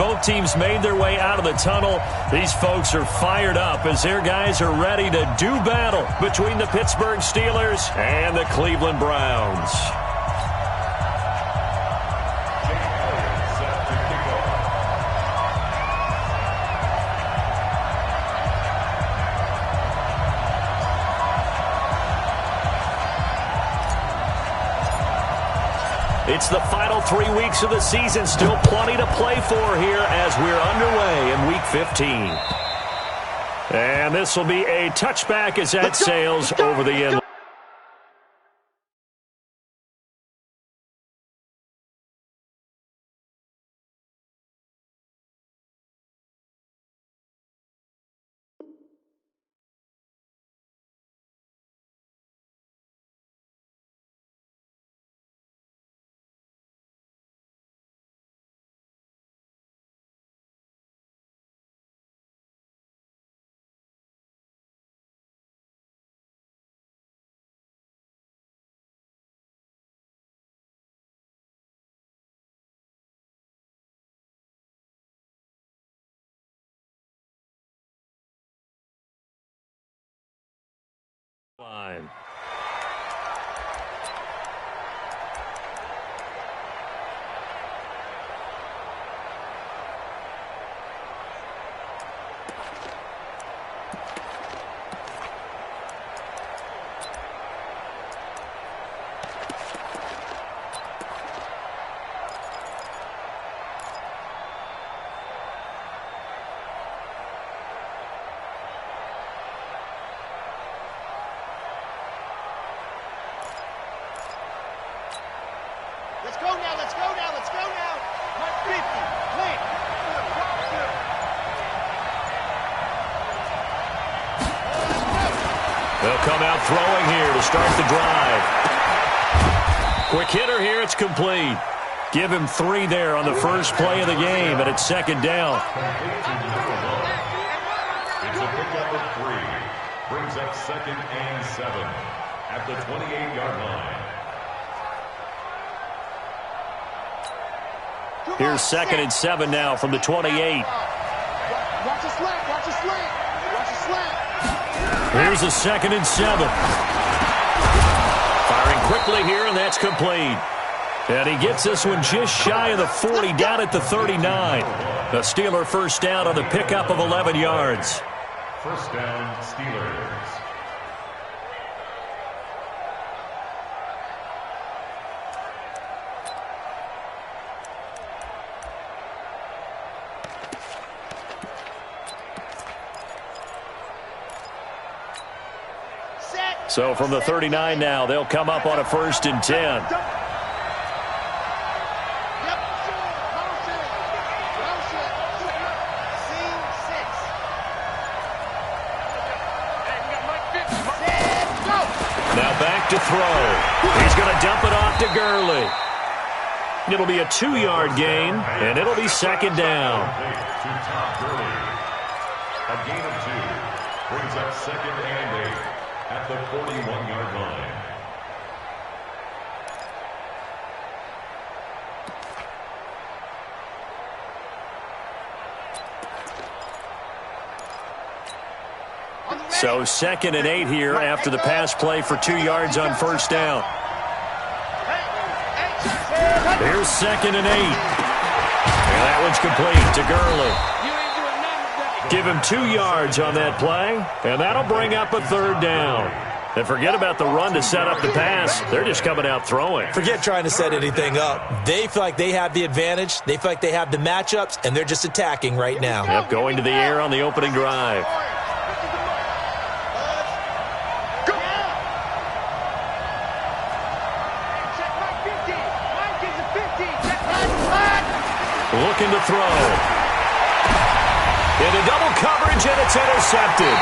both teams made their way out of the tunnel. These folks are fired up as their guys are ready to do battle between the Pittsburgh Steelers and the Cleveland Browns. It's the final 3 weeks of the season. Still plenty to play for here as we're underway in Week 15. And this will be a touchback as that sails over the end. Line. Let's go now, let's go now, let's go now. 50, clean. They'll come out throwing here to start the drive. Quick hitter here, it's complete. Give him 3 there on the first play of the game, and it's second down. It's a pickup of 3. Brings up 2nd and 7 at the 28-yard line. Here's 2nd and 7 now from the 28. Watch the slant, watch the slant, watch the slant. Here's a 2nd and 7. Firing quickly here, and that's complete. And he gets this one just shy of the 40, down at the 39. A Steeler first down on the pickup of 11 yards. First down, Steelers. So from the 39 now, they'll come up on a 1st and 10. Now back to throw. He's going to dump it off to Gurley. It'll be a 2-yard gain, and it'll be second down. A gain of 2 brings up 2nd and 8 at the 41-yard line. So 2nd and 8 here after the pass play for 2 yards on first down. Here's 2nd and 8. And that one's complete to Gurley. Give him 2 yards on that play, and that'll bring up a 3rd down. And forget about the run to set up the pass. They're just coming out throwing. Forget trying to set anything up. They feel like they have the advantage. They feel like they have the matchups, and they're just attacking right now. Yep, going to the air on the opening drive. Looking to throw. Into double coverage, and it's intercepted.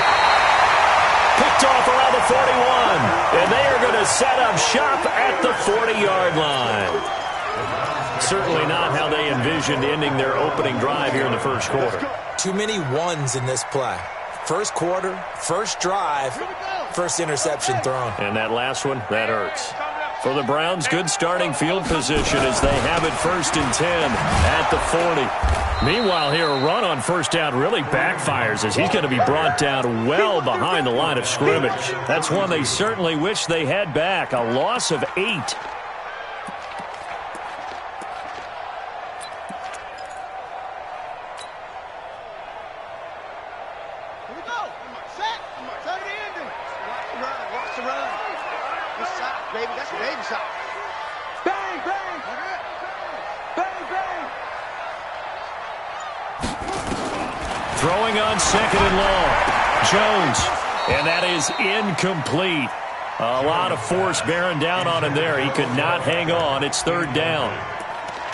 Picked off around the 41. And they are going to set up shop at the 40-yard line. Certainly not how they envisioned ending their opening drive here in the first quarter. Too many ones in this play. First quarter, first drive, first interception thrown. And that last one, that hurts. For the Browns, good starting field position as they have it 1st and 10 at the 40. Meanwhile, here, a run on first down really backfires as he's going to be brought down well behind the line of scrimmage. That's one they certainly wish they had back. A loss of 8. Here we go. Set. Tuck it in. Watch the run. Good shot, baby. That's a baby shot. Bang, bang. Bang, bang. Throwing on second and long. Jones. And that is incomplete. A lot of force bearing down on him there. He could not hang on. It's third down.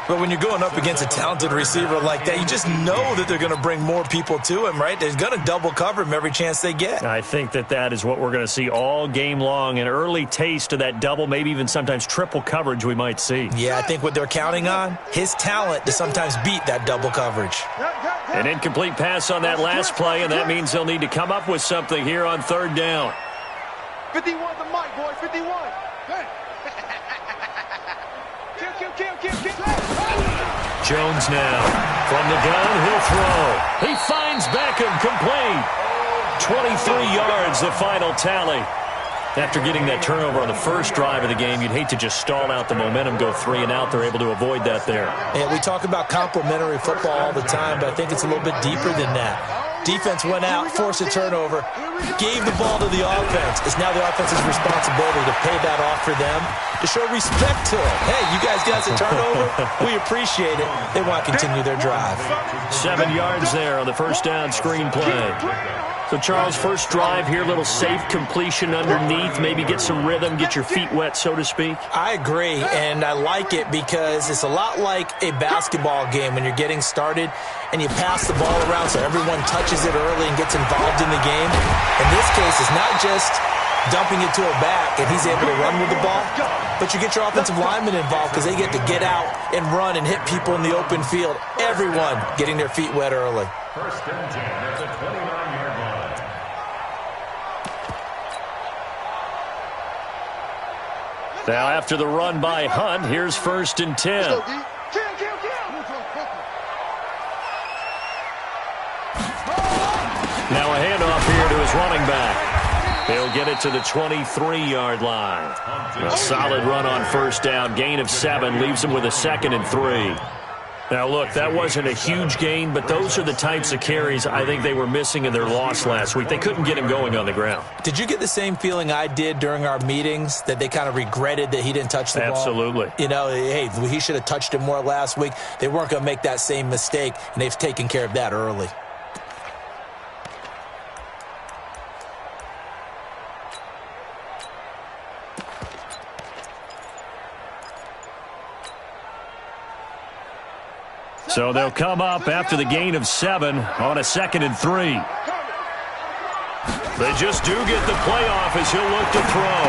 But when you're going up against a talented receiver like that, you just know that they're going to bring more people to him, right? They're going to double cover him every chance they get. I think that is what we're going to see all game long. An early taste of that double, maybe even sometimes triple coverage we might see. Yeah, I think what they're counting on, his talent to sometimes beat that double coverage. An incomplete pass on that last play, and that means they'll need to come up with something here on third down. 51 the mic, boy. 51. Kill. Jones now. From the gun, he'll throw. He finds Beckham, complete. 23 yards, the final tally. After getting that turnover on the first drive of the game, you'd hate to just stall out the momentum, go 3 and out. They're able to avoid that there. Yeah, we talk about complementary football all the time, but I think it's a little bit deeper than that. Defense went out, forced a turnover, gave the ball to the offense. It's now the offense's responsibility to pay that off for them, to show respect to it. Hey, you guys got us a turnover. We appreciate it. They want to continue their drive. 7 yards there on the first down screen play. So, Charles, first drive here, little safe completion underneath, maybe get some rhythm, get your feet wet, so to speak. I agree, and I like it because it's a lot like a basketball game when you're getting started and you pass the ball around so everyone touches it early and gets involved in the game. In this case, it's not just dumping it to a back and he's able to run with the ball, but you get your offensive linemen involved because they get to get out and run and hit people in the open field. Everyone getting their feet wet early. First and 10 at the 29-yard line. Now, after the run by Hunt, here's first and 10. Kill. Now a handoff here to his running back. He'll get it to the 23-yard line. A solid run on first down. Gain of 7 leaves him with a 2nd and 3. Now, look, that wasn't a huge gain, but those are the types of carries I think they were missing in their loss last week. They couldn't get him going on the ground. Did you get the same feeling I did during our meetings, that they kind of regretted that he didn't touch the ball? Absolutely. You know, hey, he should have touched it more last week. They weren't going to make that same mistake, and they've taken care of that early. So they'll come up after the gain of 7 on a 2nd and 3. They just do get the playoff as he'll look to throw.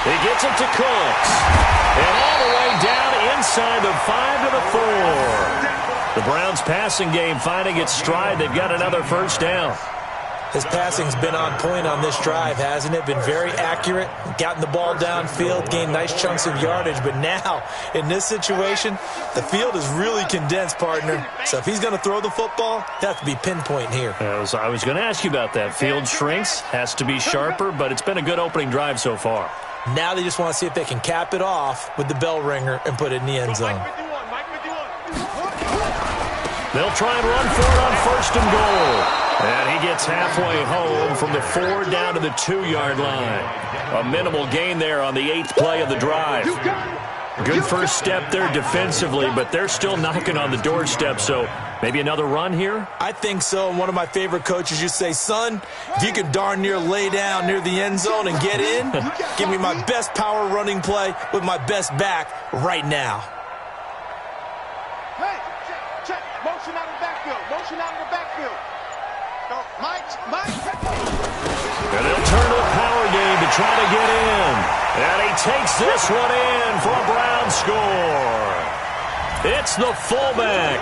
He gets it to Cooks. And all the way down inside the 5 to the 4. The Browns' passing game finding its stride. They've got another first down. His passing's been on point on this drive, hasn't it? Been very accurate, gotten the ball downfield, gained nice chunks of yardage. But now, in this situation, the field is really condensed, partner. So if he's going to throw the football, they have to be pinpoint here. I was going to ask you about that. Field shrinks, has to be sharper, but it's been a good opening drive so far. Now they just want to see if they can cap it off with the bell ringer and put it in the end zone. They'll try and run for it on first and goal. And he gets halfway home from the 4 down to the 2-yard line. A minimal gain there on the 8th play of the drive. Good first step there defensively, but they're still knocking on the doorstep, so maybe another run here? I think so. And one of my favorite coaches used to say, son, if you can darn near lay down near the end zone and get in, give me my best power running play with my best back right now. Hey, check. Motion out of the backfield. Mike. And they'll turn to the power game to try to get in. And he takes this one in for a Brown score. It's the fullback.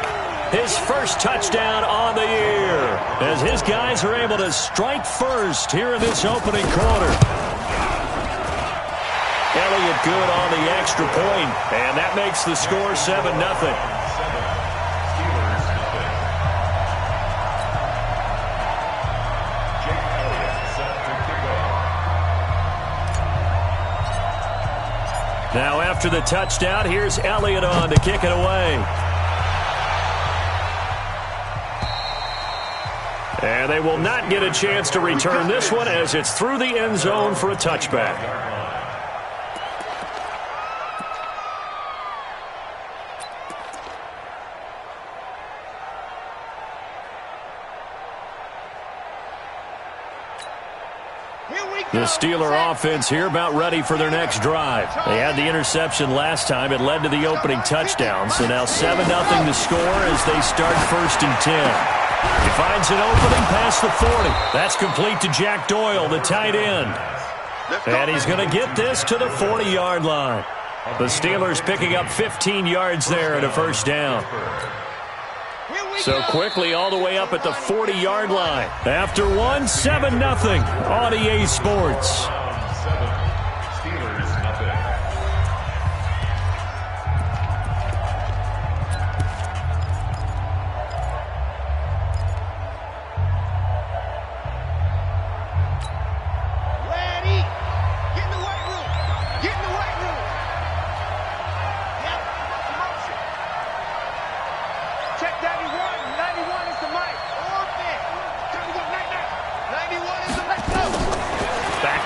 His first touchdown on the year as his guys are able to strike first here in this opening quarter. Elliott good on the extra point, and that makes the score 7-0. Now after the touchdown, here's Elliott on to kick it away. And they will not get a chance to return this one as it's through the end zone for a touchback. The Steeler offense here about ready for their next drive. They had the interception last time. It led to the opening touchdown. So now 7-0 to score as they start 1st and 10. He finds an opening past the 40. That's complete to Jack Doyle, the tight end. And he's going to get this to the 40-yard line. The Steelers picking up 15 yards there at a 1st down. So quickly all the way up at the 40-yard line. After 7-0 on EA Sports.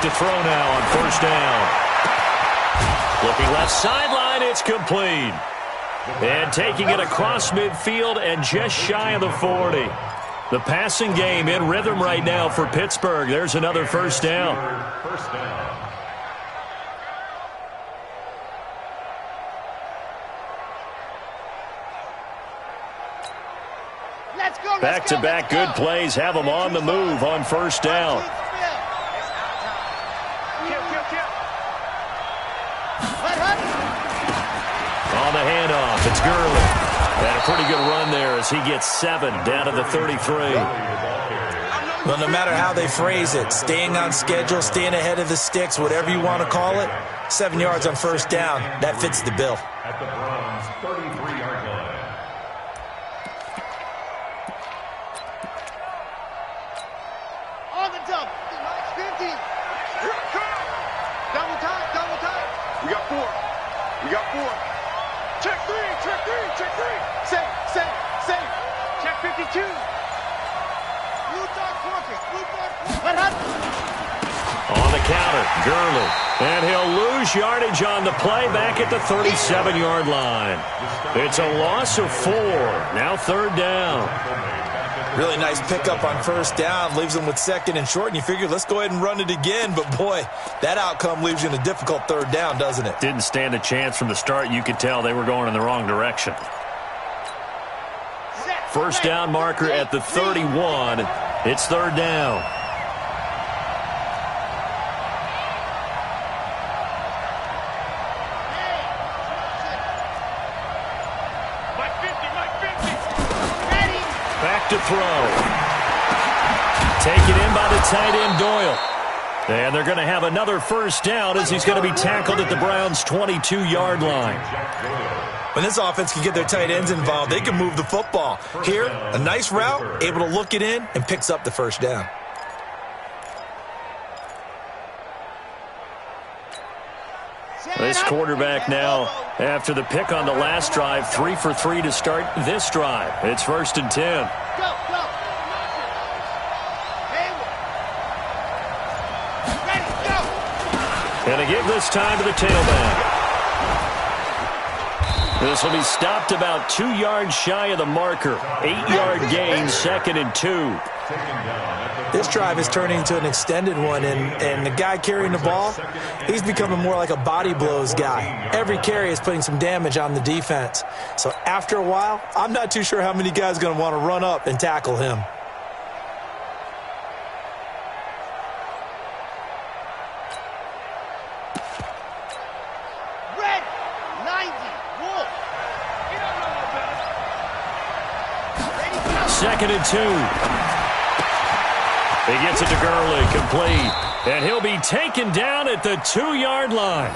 To throw now on 1st down. Looking left sideline, it's complete. And taking it across midfield and just shy of the 40. The passing game in rhythm right now for Pittsburgh. There's another 1st down. Back-to-back good plays have them on the move on 1st down. On the handoff, it's Gurley. And a pretty good run there as he gets 7 down to the 33. Well, no matter how they phrase it, staying on schedule, staying ahead of the sticks, whatever you want to call it, 7 yards on 1st down, that fits the bill. At the Browns' 33-yard line. On the jump. 50. Double tight, double tight. We got 4. Check 3, check 3, check 3. Safe. Check 52. Blue dog working. On the counter, Gurley. And he'll lose yardage on the play back at the 37-yard line. It's a loss of 4. Now 3rd down. Really nice pickup on 1st down. Leaves them with 2nd and short, and you figure, let's go ahead and run it again. But, boy, that outcome leaves you in a difficult 3rd down, doesn't it? Didn't stand a chance from the start. You could tell they were going in the wrong direction. 1st down marker at the 31. It's 3rd down. Back to throw. Taken in by the tight end, Doyle. And they're going to have another 1st down as he's going to be tackled at the Browns' 22-yard line. When this offense can get their tight ends involved, they can move the football. Here, a nice route, able to look it in, and picks up the 1st down. This quarterback now, after the pick on the last drive, 3 for 3 to start this drive. It's 1st and 10. Go. Ready, go. And to give this time to the tailback. This will be stopped about 2 yards shy of the marker. 8-yard gain, 2nd and 2. This drive is turning into an extended one, and the guy carrying the ball, he's becoming more like a body blows guy. Every carry is putting some damage on the defense. So after a while, I'm not too sure how many guys are going to want to run up and tackle him. Red 90. Wolf. 2nd and 2. He gets it to Gurley, complete. And he'll be taken down at the 2-yard line.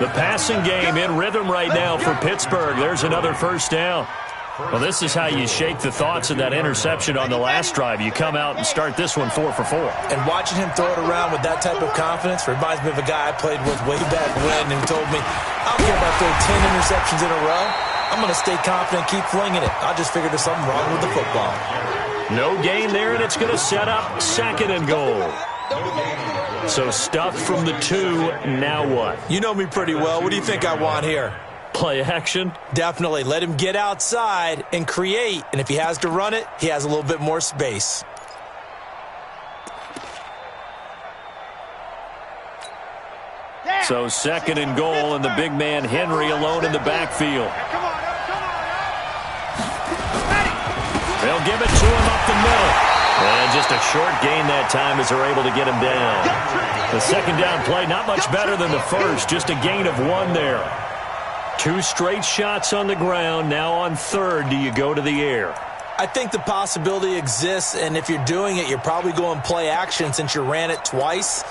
The passing game in rhythm right now for Pittsburgh. There's another 1st down. Well, this is how you shake the thoughts of that interception on the last drive. You come out and start this one 4 for 4. And watching him throw it around with that type of confidence reminds me of a guy I played with way back when who told me, I don't care if I throw 10 interceptions in a row. I'm going to stay confident, keep flinging it. I just figured there's something wrong with the football. No gain there, and it's going to set up 2nd and goal. So stuffed from the 2, now what? You know me pretty well. What do you think I want here? Play action? Definitely. Let him get outside and create. And if he has to run it, he has a little bit more space. So 2nd and goal, and the big man Henry alone in the backfield. They'll give it to him up the middle. And just a short gain that time as they're able to get him down. The 2nd down play, not much better than the first. Just a gain of 1 there. 2 straight shots on the ground. Now on 3rd, do you go to the air? I think the possibility exists, and if you're doing it, you're probably going play action since you ran it twice.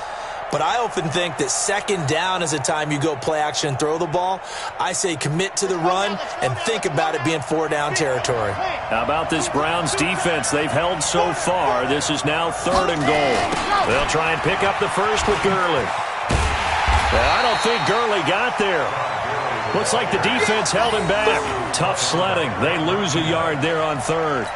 But I often think that 2nd down is a time you go play action and throw the ball. I say commit to the run and think about it being 4-down territory. How about this Browns defense? They've held so far. This is now 3rd and goal. They'll try and pick up the first with Gurley. I don't think Gurley got there. Looks like the defense held him back. Tough sledding. They lose a yard there on 3rd.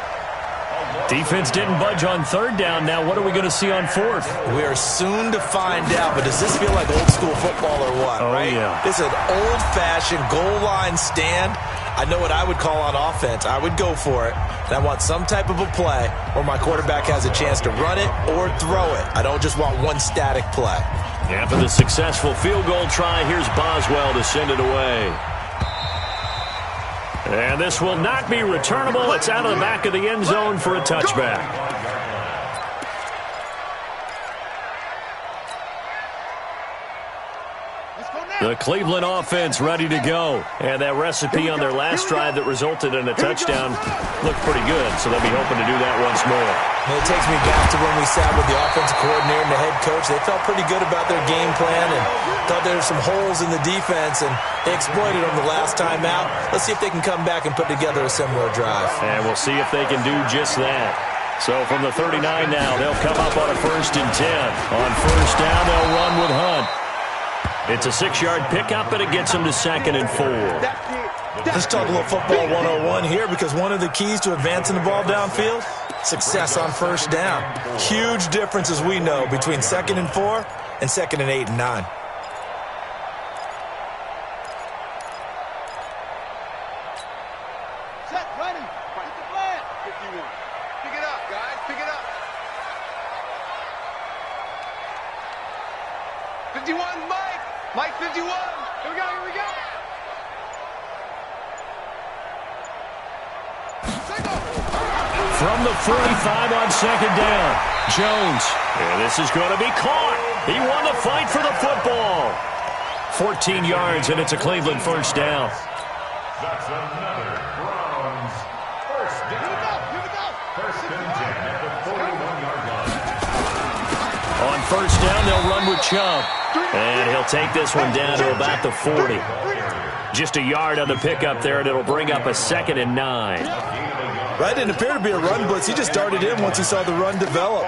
Defense didn't budge on 3rd down. Now what are we going to see on 4th? We are soon to find out, but does this feel like old school football or what? Oh, right? Yeah. This is an old-fashioned goal line stand. I know what I would call on offense. I would go for it. And I want some type of a play where my quarterback has a chance to run it or throw it. I don't just want one static play. After the successful field goal try, here's Boswell to send it away. And this will not be returnable. It's out of the back of the end zone for a touchback. The Cleveland offense ready to go. And that recipe on their last drive that resulted in a touchdown looked pretty good, so they'll be hoping to do that once more. It takes me back to when we sat with the offensive coordinator and the head coach. They felt pretty good about their game plan and thought there were some holes in the defense, and they exploited them the last time out. Let's see if they can come back and put together a similar drive. And we'll see if they can do just that. So from the 39 now, they'll come up on a 1st and 10. On 1st down, they'll run with Hunt. It's a 6-yard pickup, and it gets them to 2nd and 4. Let's talk a little football 101 here, because one of the keys to advancing the ball downfield, success on 1st down. Huge difference, as we know, between 2nd and 4 and 2nd and 8 and 9. Set, ready. Get the flag. 51. Pick it up, guys. Pick it up. 51, Mike. Mike 51. Here we go, here we go. From the 45 on 2nd down, Jones. And this is going to be caught. He won the fight for the football. 14 yards, and it's a Cleveland 1st down. That's another Browns 1st down. Here we go. 1st and 10 at the 41-yard line. On 1st down, they'll run with Chubb. And he'll take this one down to about the 40. Just a yard on the pickup there, and it'll bring up a 2nd and 9. Right, didn't appear to be a run blitz. He just darted in once he saw the run develop.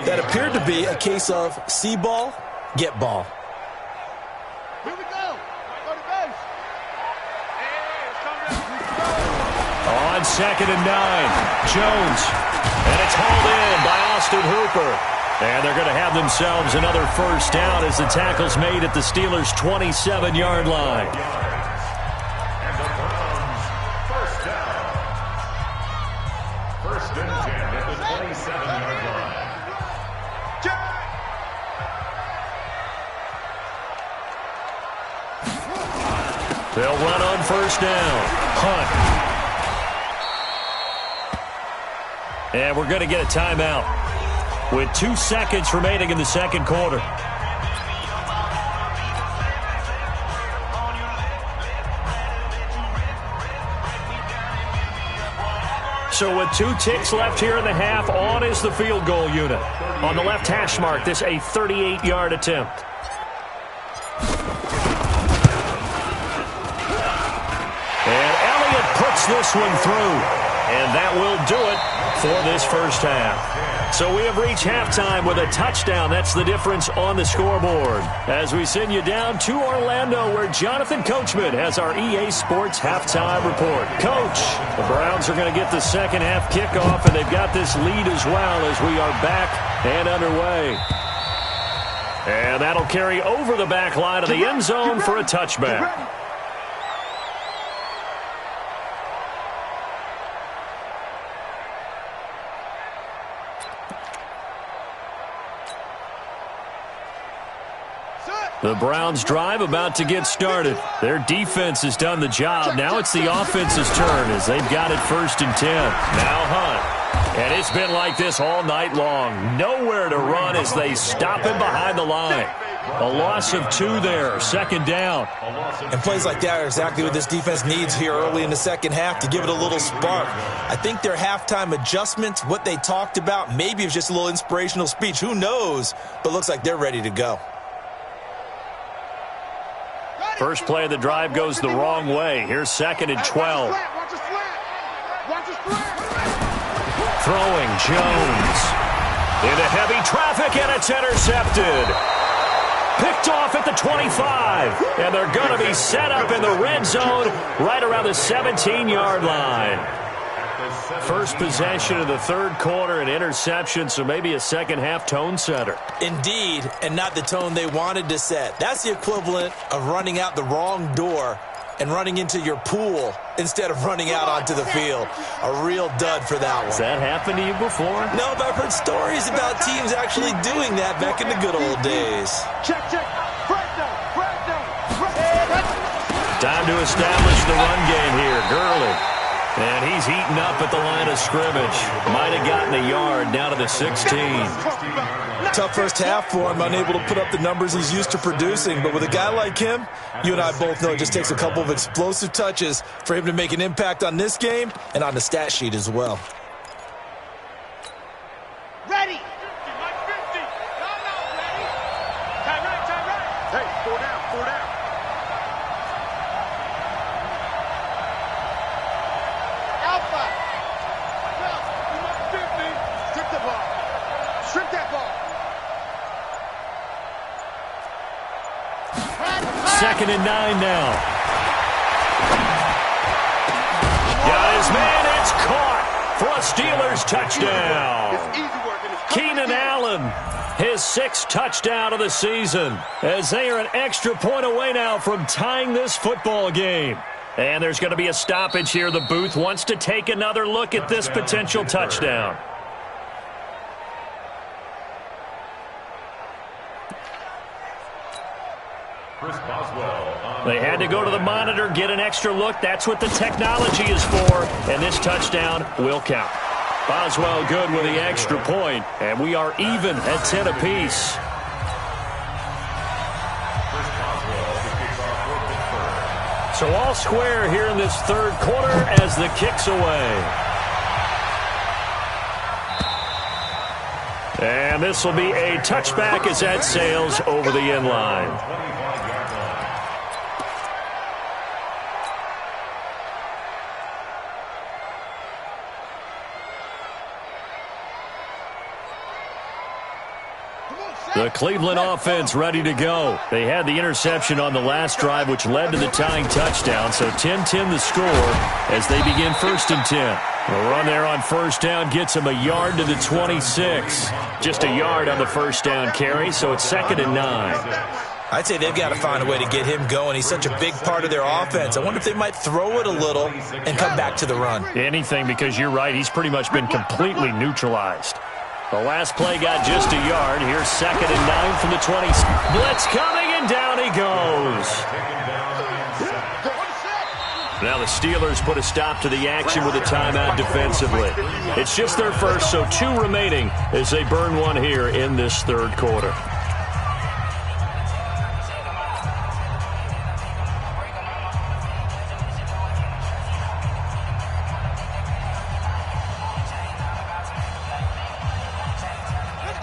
That appeared to be a case of see ball, get ball. Here we go. Go to base. On 2nd and 9, Jones. And it's hauled in by Austin Hooper. And they're going to have themselves another 1st down as the tackle's made at the Steelers' 27-yard line. And the Browns 1st down. 1st and 10 at the 27-yard line. They'll run on 1st down. Hunt. And we're going to get a timeout with 2 seconds remaining in the 2nd quarter. So with 2 ticks left here in the half, on is the field goal unit. On the left hash mark, this a 38-yard attempt. And Elliott puts this one through. And that will do it for this first half. So we have reached halftime with a touchdown. That's the difference on the scoreboard. As we send you down to Orlando, where Jonathan Coachman has our EA Sports halftime report. Coach, the Browns are going to get the second half kickoff, and they've got this lead as well as we are back and underway. And that'll carry over the back line of the end zone for a touchback. The Browns drive about to get started. Their defense has done the job. Now it's the offense's turn as they've got it 1st and 10. Now Hunt. And it's been like this all night long. Nowhere to run as they stop him behind the line. A loss of 2 there, 2nd down. And plays like that are exactly what this defense needs here early in the second half to give it a little spark. I think their halftime adjustments, what they talked about, maybe it was just a little inspirational speech. Who knows? But looks like they're ready to go. First play of the drive goes the wrong way. Here's 2nd and 12. Throwing Jones. Into heavy traffic, and it's intercepted. Picked off at the 25. And they're going to be set up in the red zone right around the 17-yard line. First possession of the third quarter, an interception, so maybe a second-half tone setter. Indeed, and not the tone they wanted to set. That's the equivalent of running out the wrong door and running into your pool instead of running out onto the field. A real dud for that one. Has that happened to you before? No, but I've heard stories about teams actually doing that back in the good old days. Check. Time to establish the run game here. Gurley. And he's heating up at the line of scrimmage. Might have gotten a yard down to the 16. Tough first half for him, unable to put up the numbers he's used to producing. But with a guy like him, you and I both know it just takes a couple of explosive touches for him to make an impact on this game and on the stat sheet as well. Ready. 50, Mike 50. No, ready. Time right. Hey, 4 down. Alpha. You Mike 50. Strip the ball. Strip that ball. 2nd and 9 now. Got his man. It's caught for a Steelers touchdown. It's easy work and it's Keenan Allen, his 6th touchdown of the season, as they are an extra point away now from tying this football game. And there's going to be a stoppage here. The booth wants to take another look at this potential touchdown. They had to go to the monitor, get an extra look. That's what the technology is for. And this touchdown will count. Boswell good with the extra point, and we are even at 10 apiece. So all square here in this third quarter as the kick's away. And this will be a touchback as that sails over the end line. The Cleveland offense ready to go. They had the interception on the last drive, which led to the tying touchdown. So 10-10 the score as they begin 1st and 10. The run there on first down gets them a yard to the 26. Just a yard on the first down carry, so it's 2nd and 9. I'd say they've got to find a way to get him going. He's such a big part of their offense. I wonder if they might throw it a little and come back to the run. Anything, because you're right. He's pretty much been completely neutralized. The last play got just a yard. Here's 2nd and 9 from the 20. Blitz coming, and down he goes. Now the Steelers put a stop to the action with a timeout defensively. It's just their first, so 2 remaining as they burn one here in this third quarter.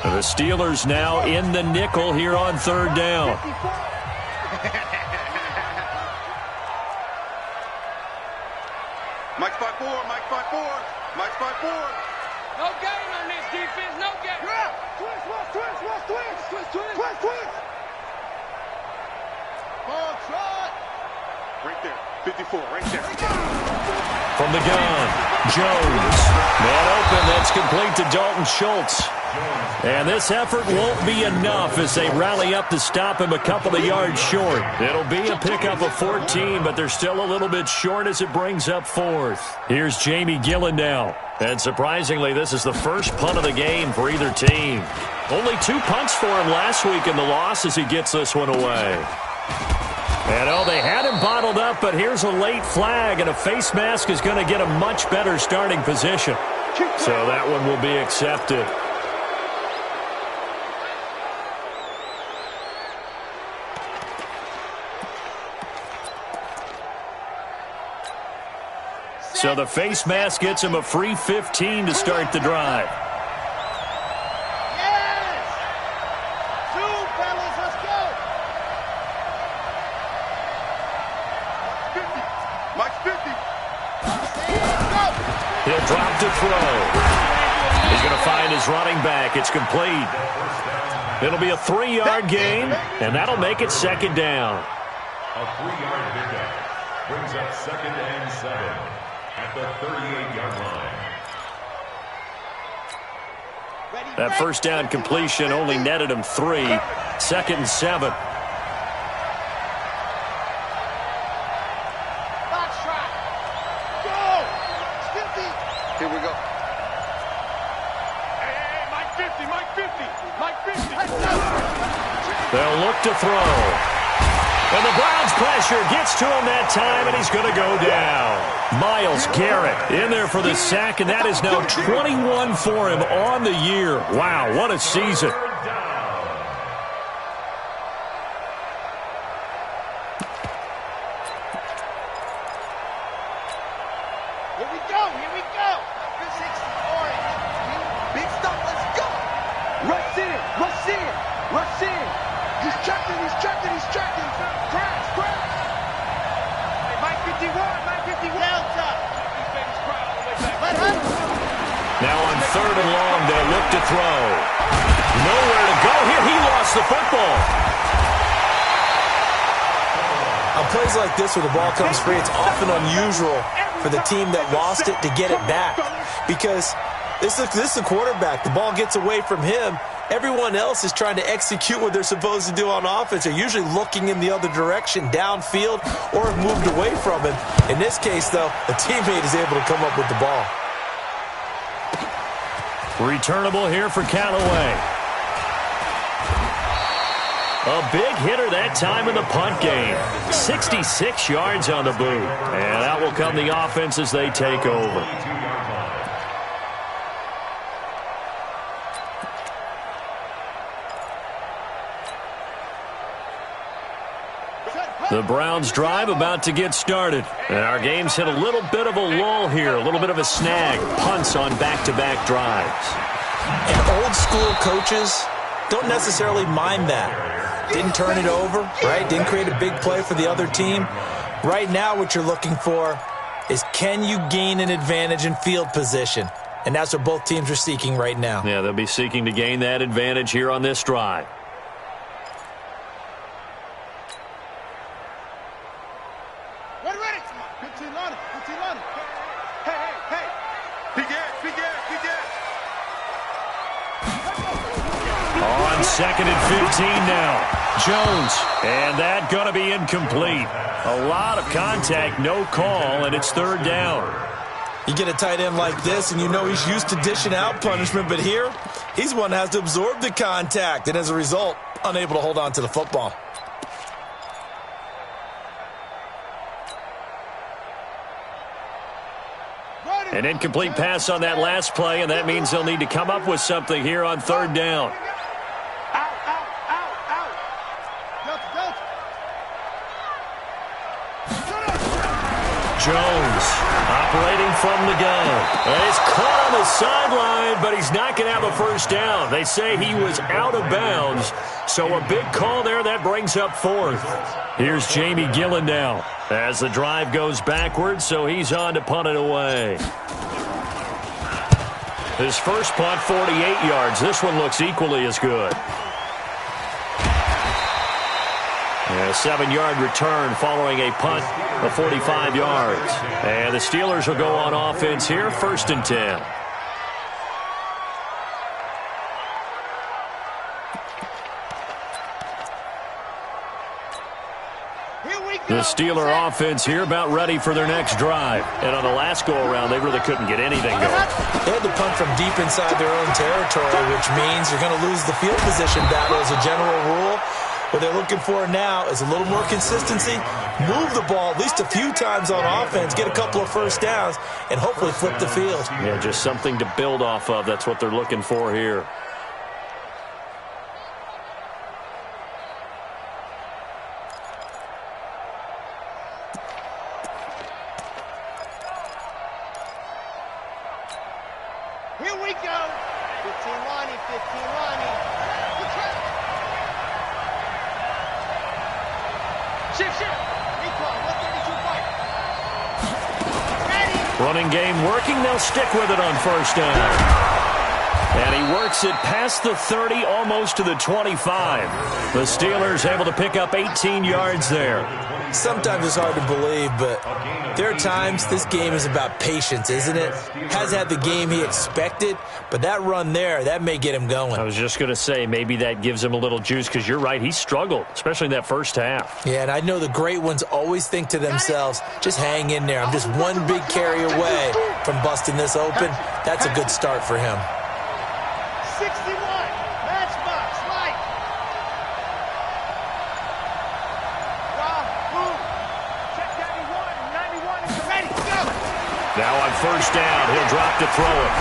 The Steelers now in the nickel here on 3rd down. Mike 5. Ball trot. Right there. 54, right there. From the gun, Jones. Man open, that's complete to Dalton Schultz. And this effort won't be enough as they rally up to stop him a couple of yards short. It'll be a pickup of 14, but they're still a little bit short as it brings up fourth. Here's Jamie Gillen now. And surprisingly, this is the first punt of the game for either team. Only 2 punts for him last week in the loss as he gets this one away. And oh, they had him bottled up, but here's a late flag, and a face mask is going to get a much better starting position. So that one will be accepted. So the face mask gets him a free 15 to start the drive. Yes! 2, fellas, let's go! 50. Mike's 50. Let's go! He'll drop to throw. He's going to find his running back. It's complete. It'll be a 3-yard gain, and that'll make it second down. A 3-yard pickup brings up 2nd and 7 at the 38-yard line. That first down completion only netted him 3. 2nd and 7. Box trot. Go! 50. Here we go. Hey, Mike 50, Mike 50, Mike 50. Let's go! They'll look to throw. And the Browns pressure gets to him that time, and he's going to go down. Myles Garrett in there for the sack, and that is now 21 for him on the year. Wow, what a season. Here we go, here we go! 60 orange. Big stuff, let's go! Rush in, rush in, rush in. He's checking, he's checking, he's checking. Crash, crash. Hey, Mike 51, Mike 51. Delta. Let him. Now on 3rd and long, they'll look to throw. Nowhere to go here. He lost the football. On plays like this where the ball comes free, it's often unusual for the team that lost it to get it back. Because this is the quarterback. The ball gets away from him. Everyone else is trying to execute what they're supposed to do on offense. They're usually looking in the other direction, downfield, or have moved away from him. In this case, though, a teammate is able to come up with the ball. Returnable here for Callaway. A big hitter that time in the punt game. 66 yards on the boot. And out will come the offense as they take over. The Browns drive about to get started. And our game's hit a little bit of a lull here, a little bit of a snag. Punts on back-to-back drives. And old-school coaches don't necessarily mind that. Didn't turn it over, right? Didn't create a big play for the other team. Right now what you're looking for is can you gain an advantage in field position? And that's what both teams are seeking right now. Yeah, they'll be seeking to gain that advantage here on this drive. Ready, ready. 15 on it, 15 on it. Hey, hey, hey. Big ass, big ass, big ass. On 2nd and 15 now. Jones. And that going to be incomplete. A lot of contact, no call, and it's 3rd down. You get a tight end like this, and you know he's used to dishing out punishment, but here, he's one that has to absorb the contact, and as a result, unable to hold on to the football. An incomplete pass on that last play, and that means they'll need to come up with something here on 3rd down. Out, out, out, out. Jones operating from the gun. He's caught on the sideline, but he's not going to have a first down. They say he was out of bounds, so a big call there that brings up 4th. Here's Jamie Gillen now as the drive goes backwards, so he's on to punt it away. His first punt, 48 yards. This one looks equally as good. A 7-yard return following a punt of 45 yards. And the Steelers will go on offense here, 1st and 10. The Steeler offense here about ready for their next drive. And on the last go-around, they really couldn't get anything going. They had to punt from deep inside their own territory, which means you're going to lose the field position battle as a general rule. What they're looking for now is a little more consistency, move the ball at least a few times on offense, get a couple of first downs, and hopefully flip the field. Yeah, just something to build off of. That's what they're looking for here. Here we go. 15 Lonnie, 15 Lonnie. Shift. Recon, 132 fight. Ready. Running game working. They'll stick with it on 1st down. And he works it past the 30, almost to the 25. The Steelers able to pick up 18 yards there. Sometimes it's hard to believe, but there are times this game is about patience, isn't it? Has had the game he expected, but that run there, that may get him going. I was just going to say, maybe that gives him a little juice, because you're right, he struggled, especially in that first half. Yeah, and I know the great ones always think to themselves, just hang in there. I'm just one big carry away from busting this open. That's a good start for him. 61, matchbox, light. Check 91 is ready, go. Now on 1st down, he'll drop to throw it.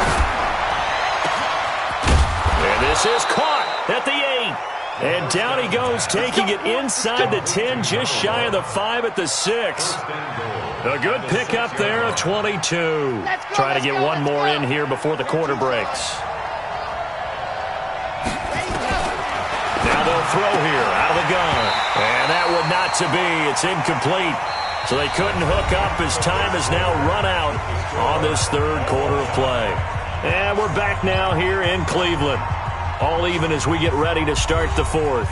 And this is caught at the 8. And down he goes, taking it inside the 10, just shy of the 5 at the 6. A good pickup there of 22. Trying to get one more in here before the quarter breaks. Now they'll throw here out of the gun. And that one not to be. It's incomplete. So they couldn't hook up as time has now run out on this 3rd quarter of play. And we're back now here in Cleveland. All even as we get ready to start the 4th.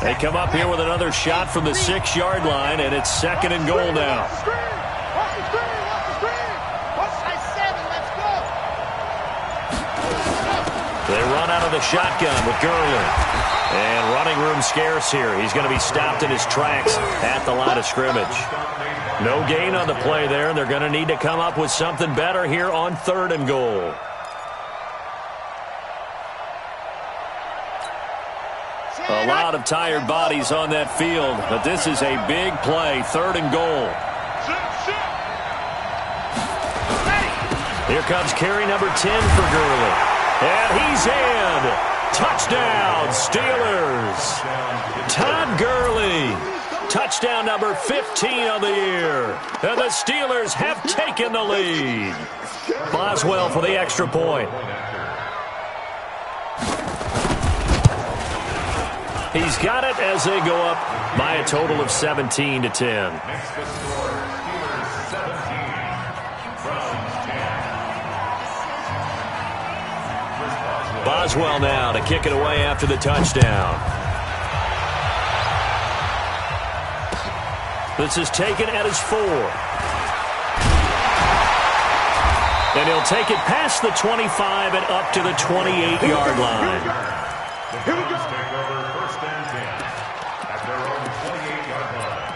They come up here with another shot from the 6-yard line, and it's 2nd and goal now. Watch the screen. Side 7, let's go. They run out of the shotgun with Gurley. And running room scarce here. He's going to be stopped in his tracks at the line of scrimmage. No gain on the play there, and they're going to need to come up with something better here on 3rd and goal. A lot of tired bodies on that field, but this is a big play, 3rd and goal. Here comes carry number 10 for Gurley. And he's in. Touchdown, Steelers. Todd Gurley. Touchdown number 15 on the year. And the Steelers have taken the lead. Boswell for the extra point. He's got it as they go up by a total of 17-10. Boswell now to kick it away after the touchdown. This is taken at his 4. And he'll take it past the 25 and up to the 28-yard line. Here we go. Take over 1st and 10 at their own 28-yard line.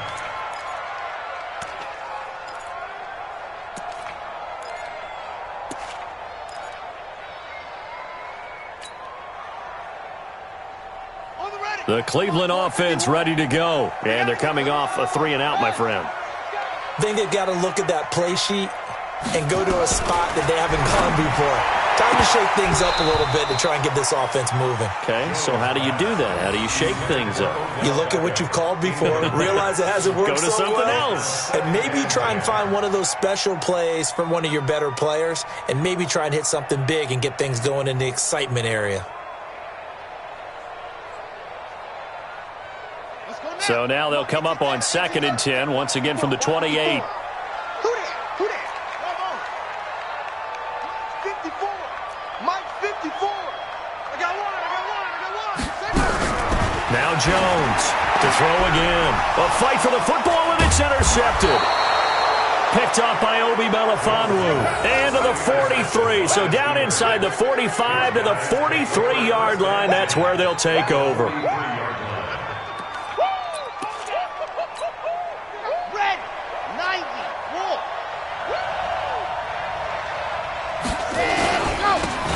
The Cleveland offense ready to go. And they're coming off a 3-and-out, my friend. I think they've got to look at that play sheet and go to a spot that they haven't gone before. Time to shake things up a little bit to try and get this offense moving. Okay, so how do you do that? How do you shake things up? You look at what you've called before, realize it hasn't worked Go to so something well, else. and maybe try and find one of those special plays from one of your better players, and maybe try and hit something big and get things going in the excitement area. So now they'll come up on 2nd and 10, once again from the 28. Who that? Who that? 54. Mike 54. I got one. Now Jones to throw again. A fight for the football, and it's intercepted. Picked off by Obi Melifonwu. And to the 43. So down inside the 45 to the 43-yard line. That's where they'll take over.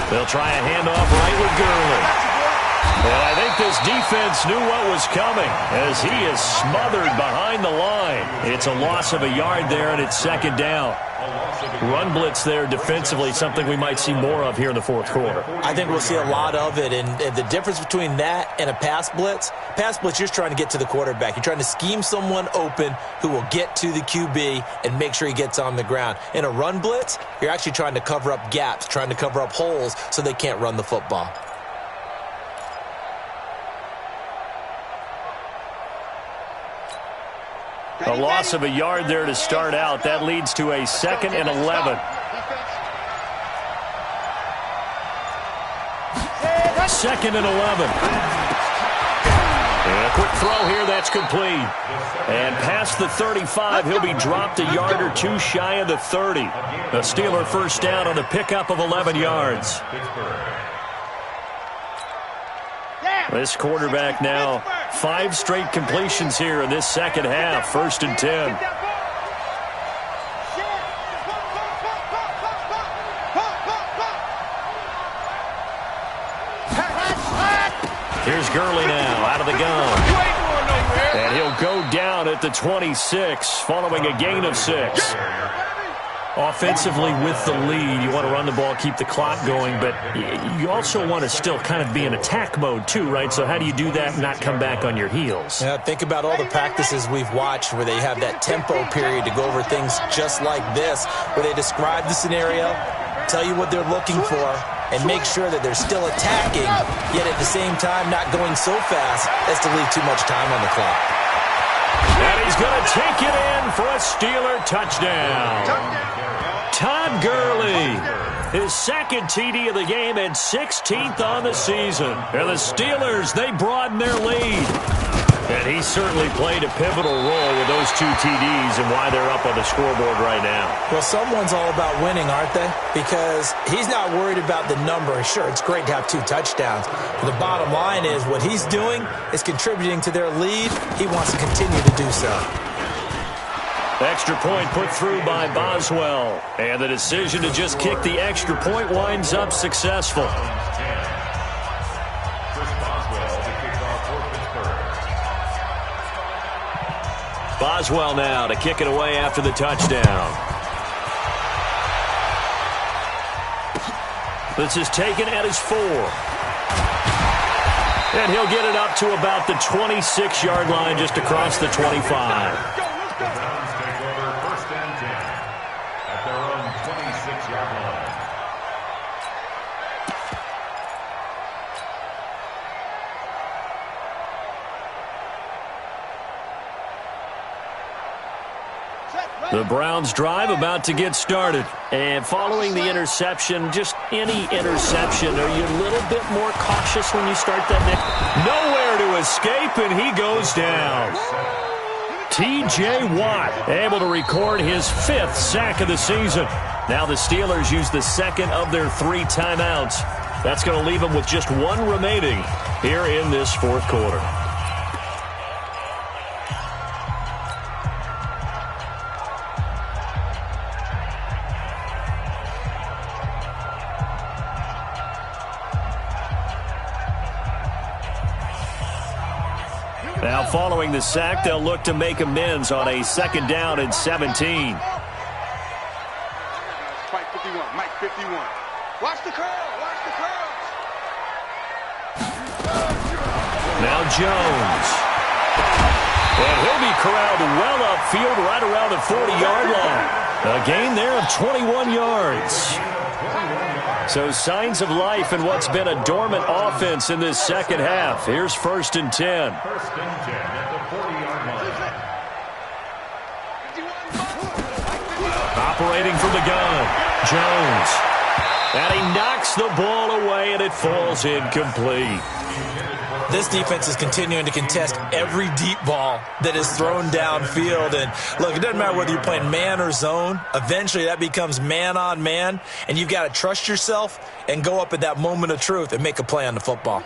They'll try a handoff right with Gurley. And I think this defense knew what was coming as he is smothered behind the line. It's a loss of a yard there, and it's 2nd down. Run blitz there defensively, something we might see more of here in the 4th quarter. I think we'll see a lot of it, and the difference between that and a pass blitz, you're just trying to get to the quarterback. You're trying to scheme someone open who will get to the QB and make sure he gets on the ground. In a run blitz, you're actually trying to cover up gaps, trying to cover up holes so they can't run the football. A loss of a yard there to start out. That leads to a 2nd and 11. 2nd and 11. And a quick throw here, that's complete. And past the 35, he'll be dropped a yard or two shy of the 30. A Steeler first down on a pickup of 11 yards. This quarterback now, 5 straight completions here in this second half. 1st and 10. Here's Gurley now out of the gun. And he'll go down at the 26 following a gain of 6. Offensively with the lead, you want to run the ball, keep the clock going, but you also want to still kind of be in attack mode too, right? So how do you do that and not come back on your heels? Yeah, think about all the practices we've watched where they have that tempo period to go over things just like this, where they describe the scenario, tell you what they're looking for, and make sure that they're still attacking, yet at the same time not going so fast as to leave too much time on the clock. And he's going to take it in for a Steeler touchdown. Todd Gurley, his 2nd TD of the game and 16th on the season. And the Steelers, they broaden their lead. And he certainly played a pivotal role with those 2 TDs and why they're up on the scoreboard right now. Well, someone's all about winning, aren't they? Because he's not worried about the number. Sure, it's great to have 2 touchdowns. But the bottom line is what he's doing is contributing to their lead. He wants to continue to do so. Extra point put through by Boswell. And the decision to just kick the extra point winds up successful. Boswell now to kick it away after the touchdown. This is taken at his 4. And he'll get it up to about the 26-yard line just across the 25. The Browns drive about to get started. And following the interception, just any interception, are you a little bit more cautious when you start that next? Nowhere to escape, and he goes down. T.J. Watt able to record his 5th sack of the season. Now the Steelers use the 2nd of their 3 timeouts. That's going to leave them with just 1 remaining here in this 4th quarter. Now following the sack, they'll look to make amends on a 2nd down and 17. Mike 51. Watch the curl. Watch the curls. Now Jones. And he'll be corralled well upfield right around the 40-yard line. A gain there of 21 yards. So signs of life in what's been a dormant offense in this second half. Here's 1st and 10. First and 10 at the 40-yard line. Operating from the gun, Jones. And he knocks the ball away, and it falls incomplete. This defense is continuing to contest every deep ball that is thrown downfield. And look, it doesn't matter whether you're playing man or zone. Eventually, that becomes man on man. And you've got to trust yourself and go up at that moment of truth and make a play on the football.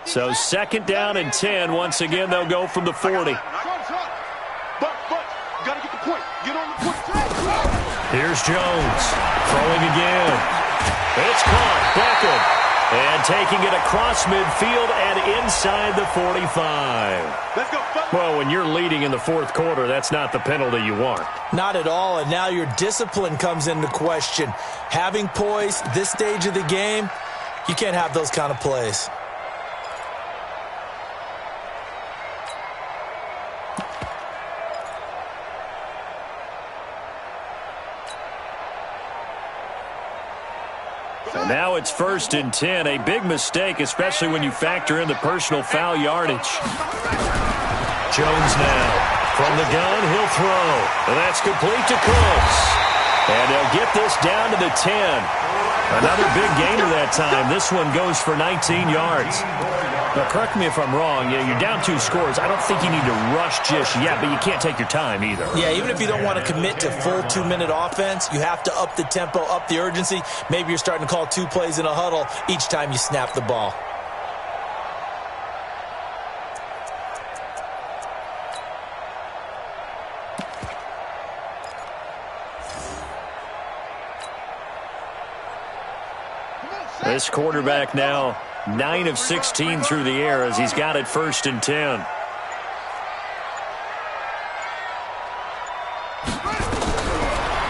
So 2nd down and 10. Once again, they'll go from the 40. But, you got to get the point. Get on the point. Here's Jones. Throwing again. It's caught. Beckham. And taking it across midfield and inside the 45. Let's go. Well, when you're leading in the 4th quarter, that's not the penalty you want. Not at all, and now your discipline comes into question. Having poise this stage of the game, you can't have those kind of plays. And now it's 1st and 10. A big mistake, especially when you factor in the personal foul yardage. Jones now. From the gun, he'll throw. And that's complete to Cooks. And they'll get this down to the 10. Another big gainer that time. This one goes for 19 yards. Now, correct me if I'm wrong. You're down 2 scores. I don't think you need to rush just yet, but you can't take your time either. Yeah, even if you don't want to commit to full 2-minute offense, you have to up the tempo, up the urgency. Maybe you're starting to call 2 plays in a huddle each time you snap the ball. This quarterback now 9 of 16 through the air as he's got it 1st and 10.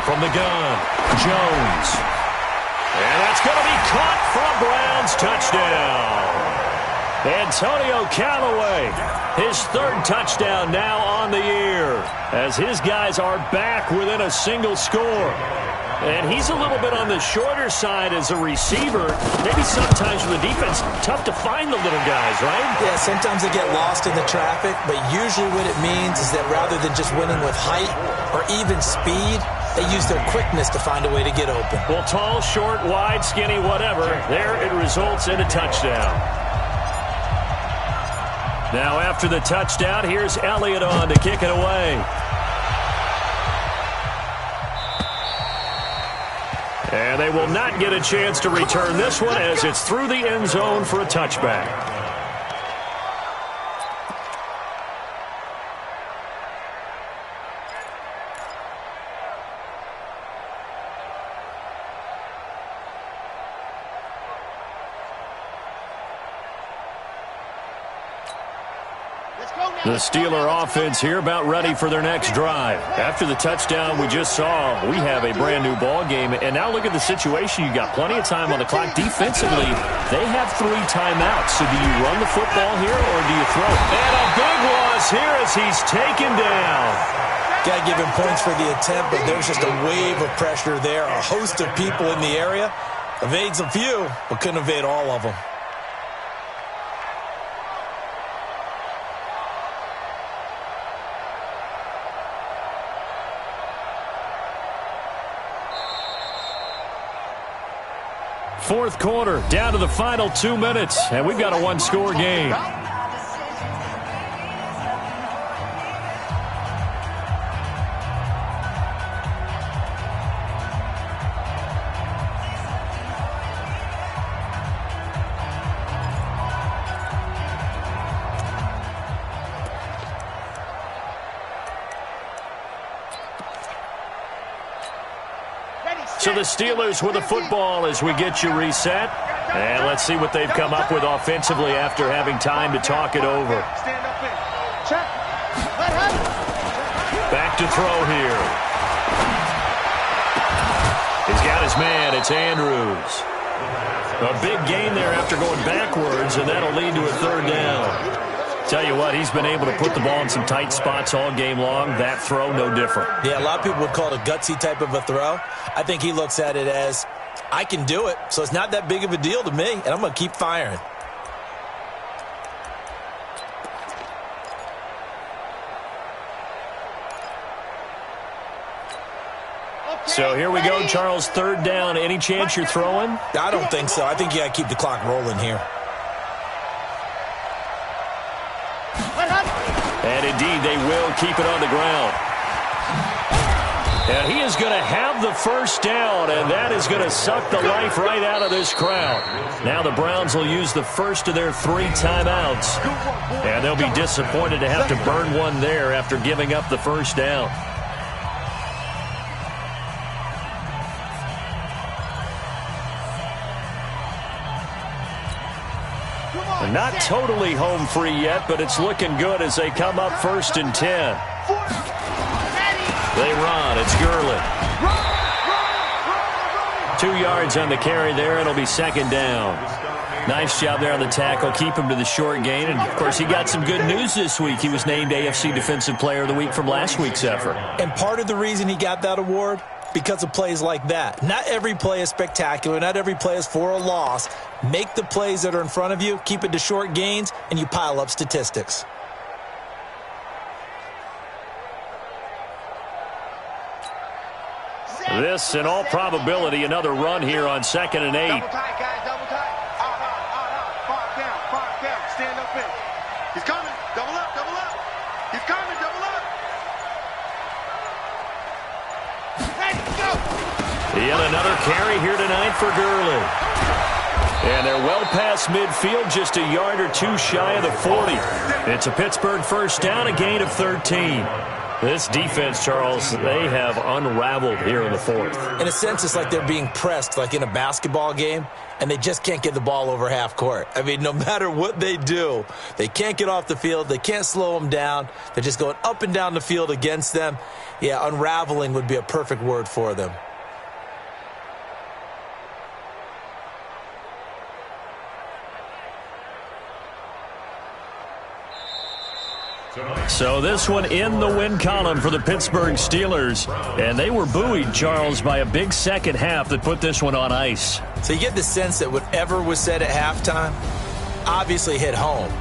From the gun, Jones. And that's going to be caught for a Browns touchdown. Antonio Callaway, his 3rd touchdown now on the year as his guys are back within a single score. And he's a little bit on the shorter side as a receiver. Maybe sometimes for the defense, tough to find the little guys, right? Yeah, sometimes they get lost in the traffic, but usually what it means is that rather than just winning with height or even speed, they use their quickness to find a way to get open. Well, tall, short, wide, skinny, whatever, there it results in a touchdown. Now after the touchdown, here's Elliott on to kick it away. And they will not get a chance to return this one as it's through the end zone for a touchback. The Steeler offense here about ready for their next drive. After the touchdown we just saw, we have a brand new ball game. And now look at the situation. You've got plenty of time on the clock. Defensively, they have 3 timeouts. So do you run the football here or do you throw it? And a big loss here as he's taken down. Got to give him points for the attempt, but there's just a wave of pressure there. A host of people in the area. Evades a few, but couldn't evade all of them. Fourth quarter, down to the final 2 minutes, and we've got a 1-score game. So the Steelers with the football as we get you reset. And let's see what they've come up with offensively after having time to talk it over. Back to throw here. He's got his man. It's Andrews. A big gain there after going backwards, and that'll lead to a third down. Tell you what, he's been able to put the ball in some tight spots all game long. That throw, no different. Yeah, a lot of people would call it a gutsy type of a throw. I think he looks at it as, I can do it, so it's not that big of a deal to me, and I'm going to keep firing. So here we go, Charles, third down. Any chance you're throwing? I don't think so. I think you got to keep the clock rolling here. And indeed, they will keep it on the ground. And he is going to have the first down, and that is going to suck the life right out of this crowd. Now the Browns will use the first of their 3 timeouts. And they'll be disappointed to have to burn one there after giving up the first down. Not totally home free yet, but it's looking good as they come up 1st and 10. They run. It's Gurley. 2 yards on the carry there. It'll be 2nd down. Nice job there on the tackle. Keep him to the short gain. And, of course, he got some good news this week. He was named AFC Defensive Player of the Week from last week's effort. And part of the reason he got that award, because of plays like that. Not every play is spectacular. Not every play is for a loss. Make the plays that are in front of you, keep it to short gains, and you pile up statistics. This, in all probability, another run here on 2nd and 8. Double tight, guys, double tight. Out. Far down. Stand up in. He's coming. Double up. He's coming, double up. Hey, go. Yet another carry here tonight for Gurley. And they're well past midfield, just a yard or 2 shy of the 40. It's a Pittsburgh first down, a gain of 13. This defense, Charles, they have unraveled here in the 4th. In a sense, it's like they're being pressed like in a basketball game, and they just can't get the ball over half court. I mean, no matter what they do, they can't get off the field. They can't slow them down. They're just going up and down the field against them. Yeah, unraveling would be a perfect word for them. So this one in the win column for the Pittsburgh Steelers. And they were buoyed, Charles, by a big second half that put this one on ice. So you get the sense that whatever was said at halftime obviously hit home.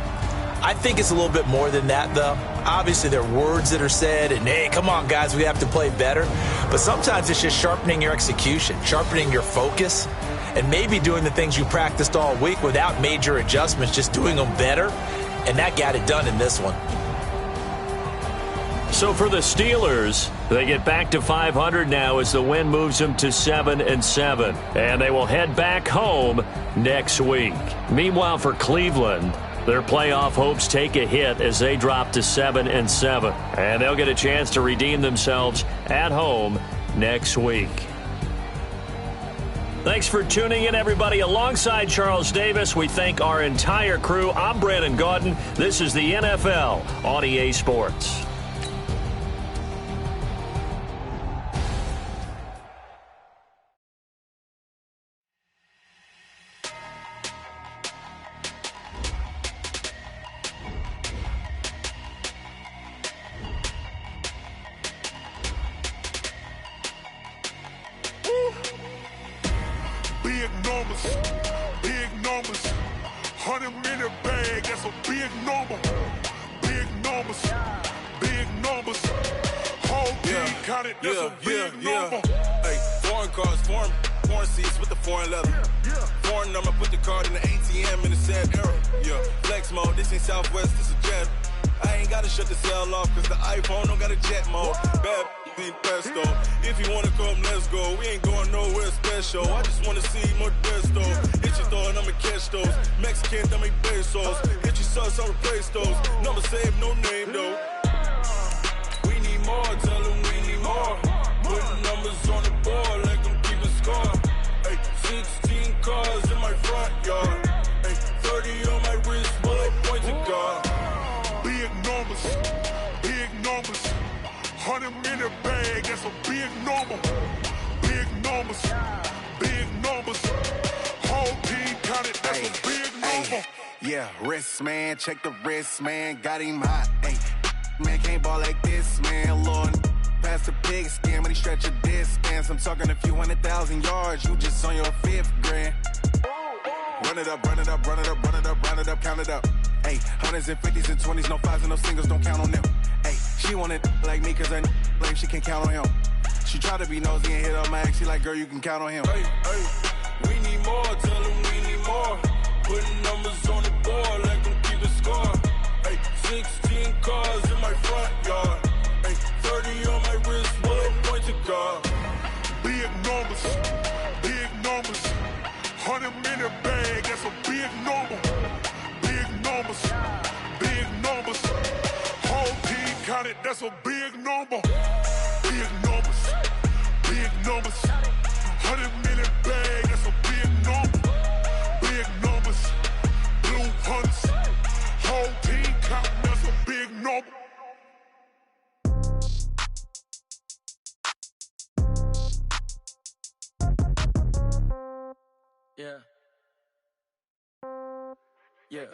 I think it's a little bit more than that, though. Obviously, there are words that are said, and, hey, come on, guys, we have to play better. But sometimes it's just sharpening your execution, sharpening your focus, and maybe doing the things you practiced all week without major adjustments, just doing them better. And that got it done in this one. So for the Steelers, they get back to 500 now as the win moves them to 7-7. And they will head back home next week. Meanwhile, for Cleveland, their playoff hopes take a hit as they drop to 7-7. And they'll get a chance to redeem themselves at home next week. Thanks for tuning in, everybody. Alongside Charles Davis, we thank our entire crew. I'm Brandon Gaudin. This is the NFL on EA Sports. Big numbers, 100-minute bag, that's a big number. Big numbers, whole team counted, that's a big number. Hey, foreign cars, foreign seats with the foreign leather. Foreign number, put the card in the ATM in the sad era. Yeah, flex mode, this ain't Southwest, this a jet. I ain't gotta shut the cell off, cause the iPhone don't got a jet mode. Bad ain't pesto. If you wanna come, let's go. We ain't going nowhere special. I just wanna see Modesto. Hit your thought, I'ma catch those. Mexican, I make pesos. Hit your sauce, I'll replace those. Number saved, no name though. We need more, tell them we need more. Putting numbers on the board, like them keep a score. Hey, 16 cars in my front yard. Hey, 30 on my wrist, while I point to God. Big numbers, 100-minute bag, that's a big number. Big numbers, whole Yeah, wrist, man, check the wrist, man, got him hot. Hey, man, can't ball like this, man, Lord. Past the pig skin, when he stretch a distance. I'm talking a few 100,000 yards, you just on your 5th grand. Run it up, run it up, run it up, run it up, run it up, count it up. Hey, hundreds and 50s and 20s, no 5s and no singles, don't count on them. Hey, she want it like me, cause her lame, she can't count on him. She try to be nosy and hit up my ex, she like, girl, you can count on him. Hey, hey, we need more, tell them we need more. Putting numbers on the board, like them keep a score. Hey, 16 cars in my front yard. Hey, 30 on my wrist, one point to guard. Big numbers, big numbers. 100-minute bag, that's a big number. Big numbers, big numbers. Whole team counted, that's a big number. Big numbers, big numbers. 100-minute bag, that's a big number. Big numbers, blue hunts. Whole team counting, that's a big number. Yeah. Yeah.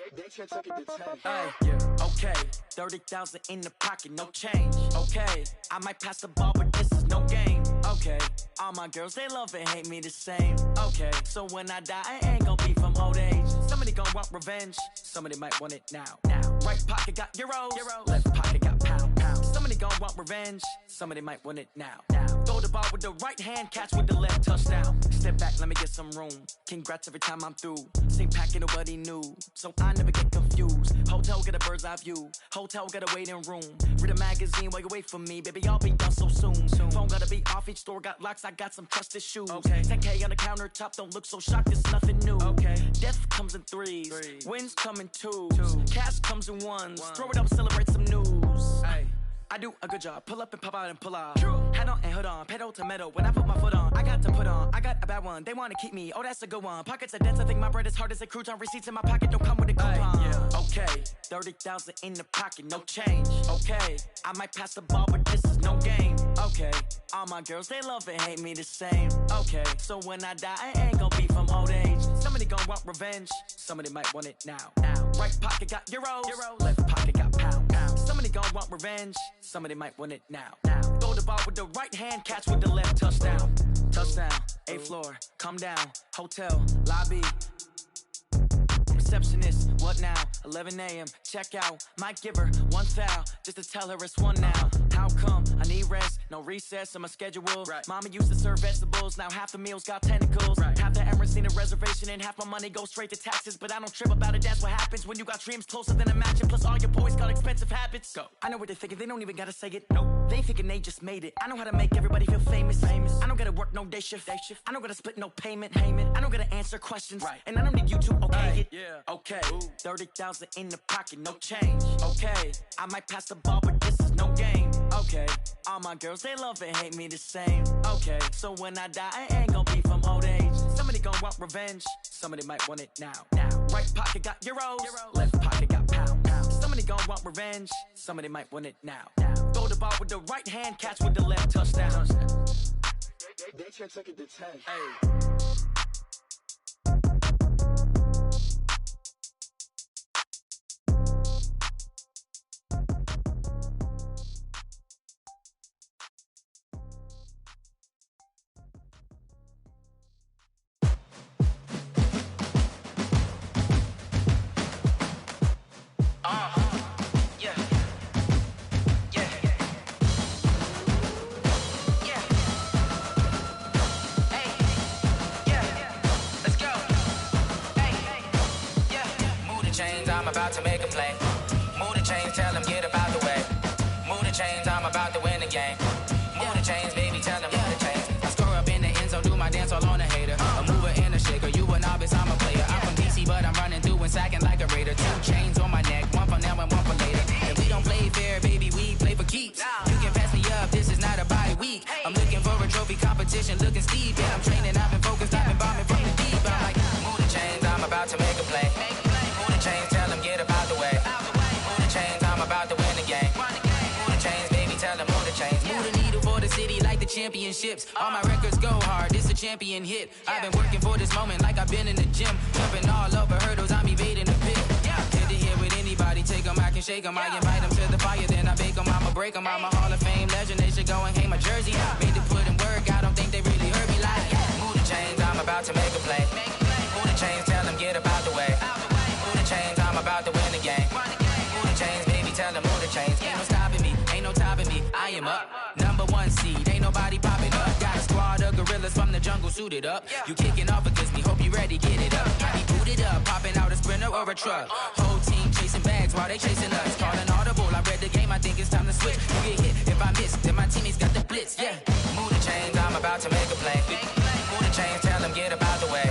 Hey, yeah. Okay. 30,000 in the pocket, no change. Okay. I might pass the ball, but this is no game. Okay. All my girls, they love and hate me the same. Okay. So when I die, I ain't gonna be from old age. Somebody gon' want revenge. Somebody might want it now. Right pocket got euros. Left pocket got pound. Somebody gon' want revenge. Somebody might want it now. Throw the ball with the right hand, catch with the left, touchdown. Step back, let me get some room. Congrats every time I'm through. Same packet, nobody knew. So I never get confused. Hotel get a bird's eye view. Hotel get a waiting room. Read a magazine while you wait for me. Baby, I'll be done so soon. Phone gotta be off, each store got locks. I got some trusted shoes. Okay. 10K on the countertop, don't look so shocked, it's nothing new. Okay. Death comes in threes. Wins come in twos. Cash comes in ones. Throw it up, celebrate some news. Hey. I do a good job, pull up and pop out and pull off. Hat on and hood on, pedal to metal. When I put my foot on, I got to put on. I got a bad one, they wanna keep me. Oh, that's a good one. Pockets are dense, I think my bread is hard as a crouton. Receipts in my pocket don't come with a coupon. Yeah. Okay, 30,000 in the pocket, no change. Okay, I might pass the ball, but this is no game. Okay, all my girls, they love and hate me the same. Okay, so when I die, I ain't gonna be from old age. Somebody gon' want revenge, somebody might want it now. Right pocket got euros, left pocket got pound. Somebody gon' want revenge, somebody might want it now. Throw the ball with the right hand, catch with the left, touchdown. Touchdown, 8th floor, come down, hotel, lobby. Receptionist, what now? 11 a.m., check out. Might give her one foul, just to tell her it's one now. How come? I need rest, no recess in my schedule. Right. Mama used to serve vegetables, now half the meals got tentacles. Right. Half the Emirates need a reservation and half my money goes straight to taxes. But I don't trip about it, that's what happens when you got dreams closer than a mansion. Plus all your boys got expensive habits. Go. I know what they're thinking, they don't even gotta say it. Nope. They thinking they just made it. I know how to make everybody feel famous. I don't gotta work no day shift. I don't gotta split no payment. I don't gotta answer questions. Right. And I don't need you to okay it. Yeah. Okay, 30,000 in the pocket, no change. Okay, I might pass the ball, but this is no game. Okay, all my girls, they love and hate me the same. Okay, so when I die, I ain't gonna be from old age. Somebody gon' want revenge, somebody might want it now. Right pocket got euros, left pocket got pound. Somebody gon' want revenge, somebody might want it now. Throw the ball with the right hand, catch with the left, touchdown. They took it to 10. Hey. About to make a play. Move the chains, tell them get up out the way. Move the chains, I'm about to win the game. Move the chains, baby, tell them move the chains. I score up in the end zone, do my dance all on a hater. A mover and a shaker, you a novice, I'm a player. I'm from DC, but I'm running through and sacking like a raider. 2 chains on my neck, one for now and one for later. And we don't play fair, baby, we play for keeps. You can pass me up, this is not a bye week. I'm looking for a trophy competition, looking steep. And I'm training, I've been focused, I've been bombing from the deep. I'm like, move the chains, I'm about to make a play. Move the chains, tell them get up out the way. Move the chains, I'm about to win the game. Move the chains, baby, tell them move the chains. Move the needle for the city like the championships. All my records go hard, this a champion hit. I've been working for this moment like I've been in the gym. Jumping all over hurdles, I'm evading the pit. shake 'em. I invite 'em to the fire, then I bake 'em. I'ma break 'em. I'm a Hall of Fame legend. They should go and hang my jersey. Made to put in work. I don't think they really heard me like. Move the chains, I'm about to make a play. Move the chains, tell them get up out the way. Move the chains, I'm about to win the game. Move the chains, baby, tell them move the chains. Ain't no stopping me, ain't no topping me. I am up, #1 seed. Ain't nobody popping up. Got a squad of gorillas from the jungle suited up. You kicking off against me, hope you ready, get it up. I be booted up, popping out a sprinter or a truck. Whole team chasing bags while they chasing us. Calling audible, I read the game, I think it's time to switch. You get hit if I miss, then my teammates got the blitz, yeah. Move the chains, I'm about to make a play. Move the chains, tell them get up out the way.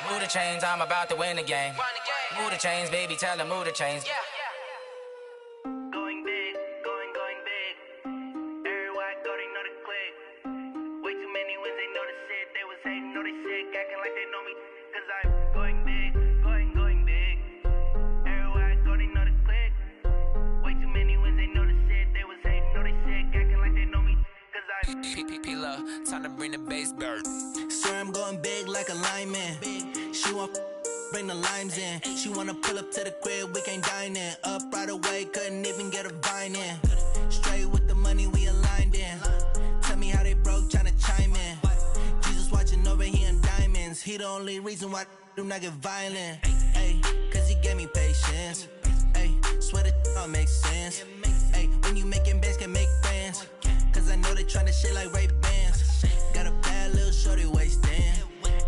Move the chains, I'm about to win the game. Move the chains, baby, tell them move the chains. Going big, going big. Everywhere I go, they know the click. Way too many wins, they know the shit. They was hating, know they sick, acting like they know me. Cause I'm going big, going big. Everywhere I go, they know the click. Way too many wins, they know the shit. They was hating, know they sick, acting like they know me. Cause I'm P-P-P-Love, time to bring the bass bird. Swear I'm going big like a lineman. She want bring the limes in. She wanna pull up to the crib, we can't dine in. Up right away, couldn't even get a vine in. Straight with the money, we aligned in. Tell me how they broke, tryna chime in. Jesus watching over here in diamonds. He the only reason why I do not get violent. Ay, cause he gave me patience. Ay, swear that all makes sense. Ay, when you making bands, can make friends. Cause I know they tryna shit like Ray-Bans. Got a bad little shorty wasting.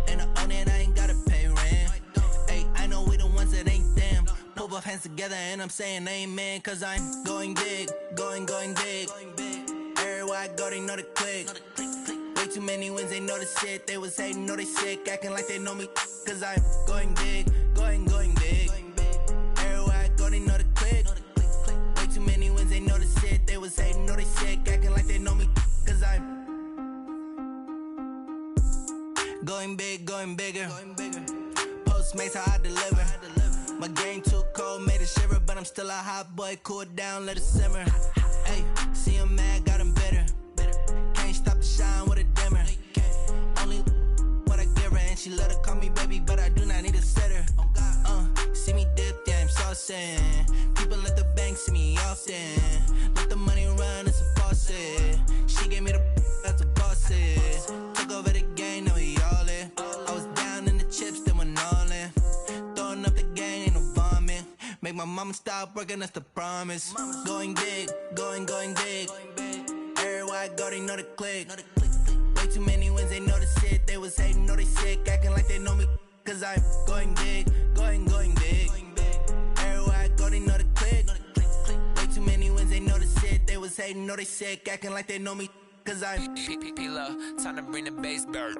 And I own it, I ain't gotta pay rent. Ay, I know we the ones that ain't them. Put both hands together and I'm saying amen. Cause I'm going big, going big. Everywhere I go, they know the click. Way too many wins, they know the shit. They was hating, know they sick, acting like they know me. Cause I'm going big, going big. Everywhere I go, they know the click. Way too many wins, they know the shit. They was hating, know they sick, acting like they know me. Cause I'm going big, going bigger. Postmates how I deliver. My game too cold, made it shiver, but I'm still a hot boy. Cool it down, let it simmer. Hey, see him mad, got him bitter. Can't stop the shine with a dimmer. Only what I give her, and she love to call me baby, but I do not need a sitter. See me dip, yeah, I'm saucing. People at the bank see me often. Let the money run, it's a faucet. She gave me the that's a bosses. Took over the game, now we all in. I was down in the chips, then went all in. Throwing up the gang, ain't no vomit. Make my mama stop working, that's the promise. Going big, going big. Everywhere I go, they know the click. Way too many wins, they know the shit. They was hating, know they sick, acting like they know me. Cause I'm going big, going big. Everywhere I go, they know the click. Way too many wins, they know the shit. They was hating, know they sick, acting like they know me. Cause I'm P-P-P-Love, time to bring the bass bird.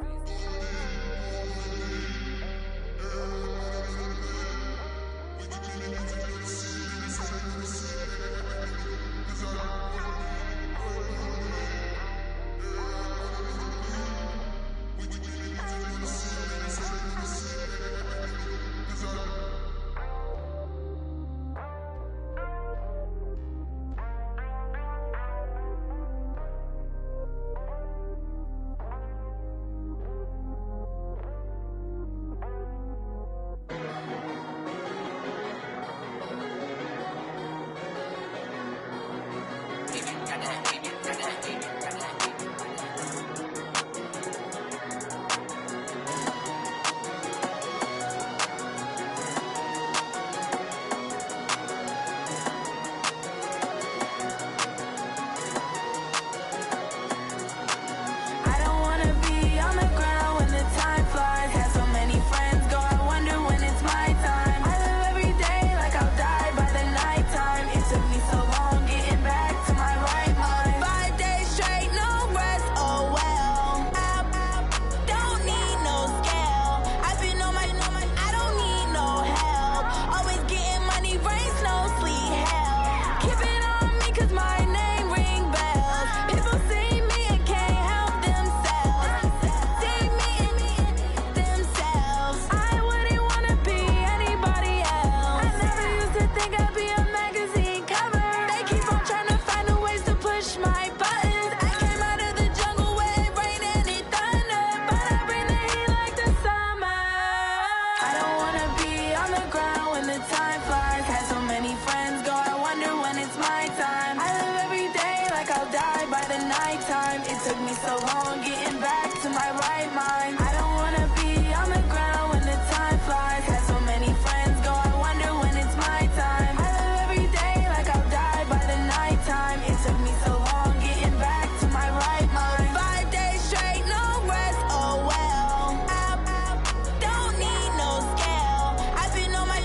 nighttime. It took me so long getting back to my right mind. I don't wanna be on the ground when the time flies. Had so many friends go, I wonder when it's my time. I live every day like I'll die by the nighttime. It took me so long getting back to my right mind. 5 days straight, no rest, oh well. Don't need no scale. I've been on my,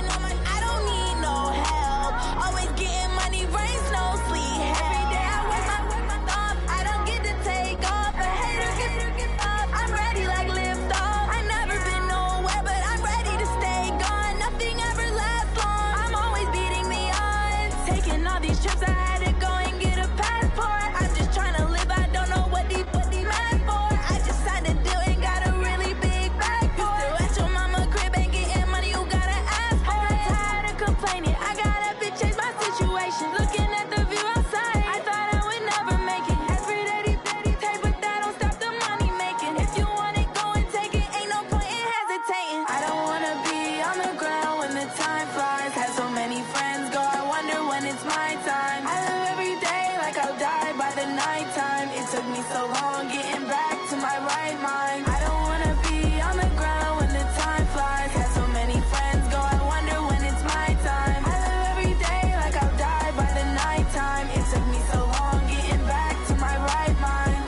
I don't need no help. Always getting money, rains, no sleep. Every day I work my thumb. I don't get to take off. A hater get up. I'm ready like lift off. I never been nowhere, but I'm ready to stay gone. Nothing ever lasts long. I'm always beating the odds. Taking all these trips, I had to go and get a passport. I'm just trying to live. I don't know what the mad for. I just signed a deal and got a really big bag for it. You still at your mama crib and getting money, you gotta ask for it. I'm tired of complaining. I gotta bitch change my situation. Looking at the view outside, I thought I would never make it. Every day they take, but that don't stop the money making. If you want it, go and take it. Ain't no point in hesitating. I don't wanna be on the ground when the time flies. Had so many friends go, I wonder when it's my time. I live every day like I'll die by the nighttime. It took me so long getting back to my right mind. I don't wanna be on the ground when the time flies. Had so many friends go, I wonder when it's my time. I live every day like I'll die by the nighttime. It took me so long getting back to my right mind.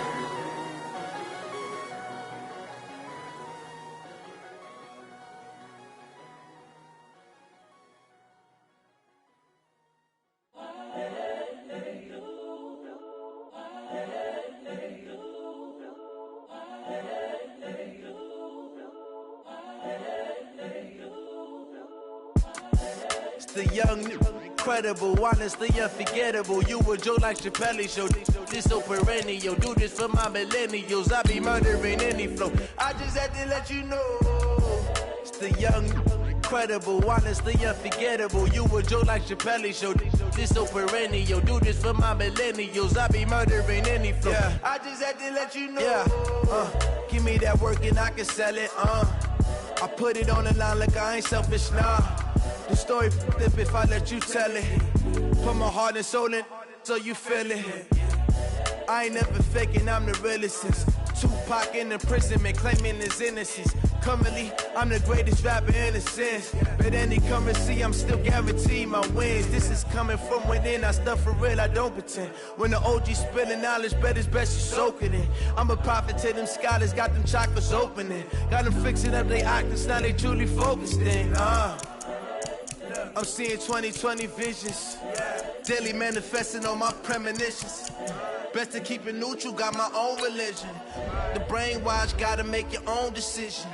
It's the young, incredible, honestly unforgettable. You a joke like Chappelle show. This so perennial. Do this for my millennials. I be murdering any flow. I just had to let you know. It's the young, incredible, honestly unforgettable. You a joke like Chappelle show. This so perennial. Do this for my millennials. I be murdering any flow. Yeah. I just had to let you know. Yeah. Give me that work and I can sell it. I put it on the line like I ain't selfish, nah. The story flip if I let you tell it. Put my heart and soul in so you feel it. I ain't never faking, I'm the realest since Tupac in imprisonment, claiming his innocence. Currently, I'm the greatest rapper in a sense. But any currency, I'm still guaranteed my wins. This is coming from within, I stuff for real, I don't pretend. When the OG spilling knowledge, bet it's best you soak it in. I'm a prophet to them scholars, got them chakras opening. Got them fixing up they octaves, now they truly focused in. I'm seeing 2020 visions. Daily manifesting on my premonitions. Best to keep it neutral, got my own religion. The brainwash, gotta make your own decision.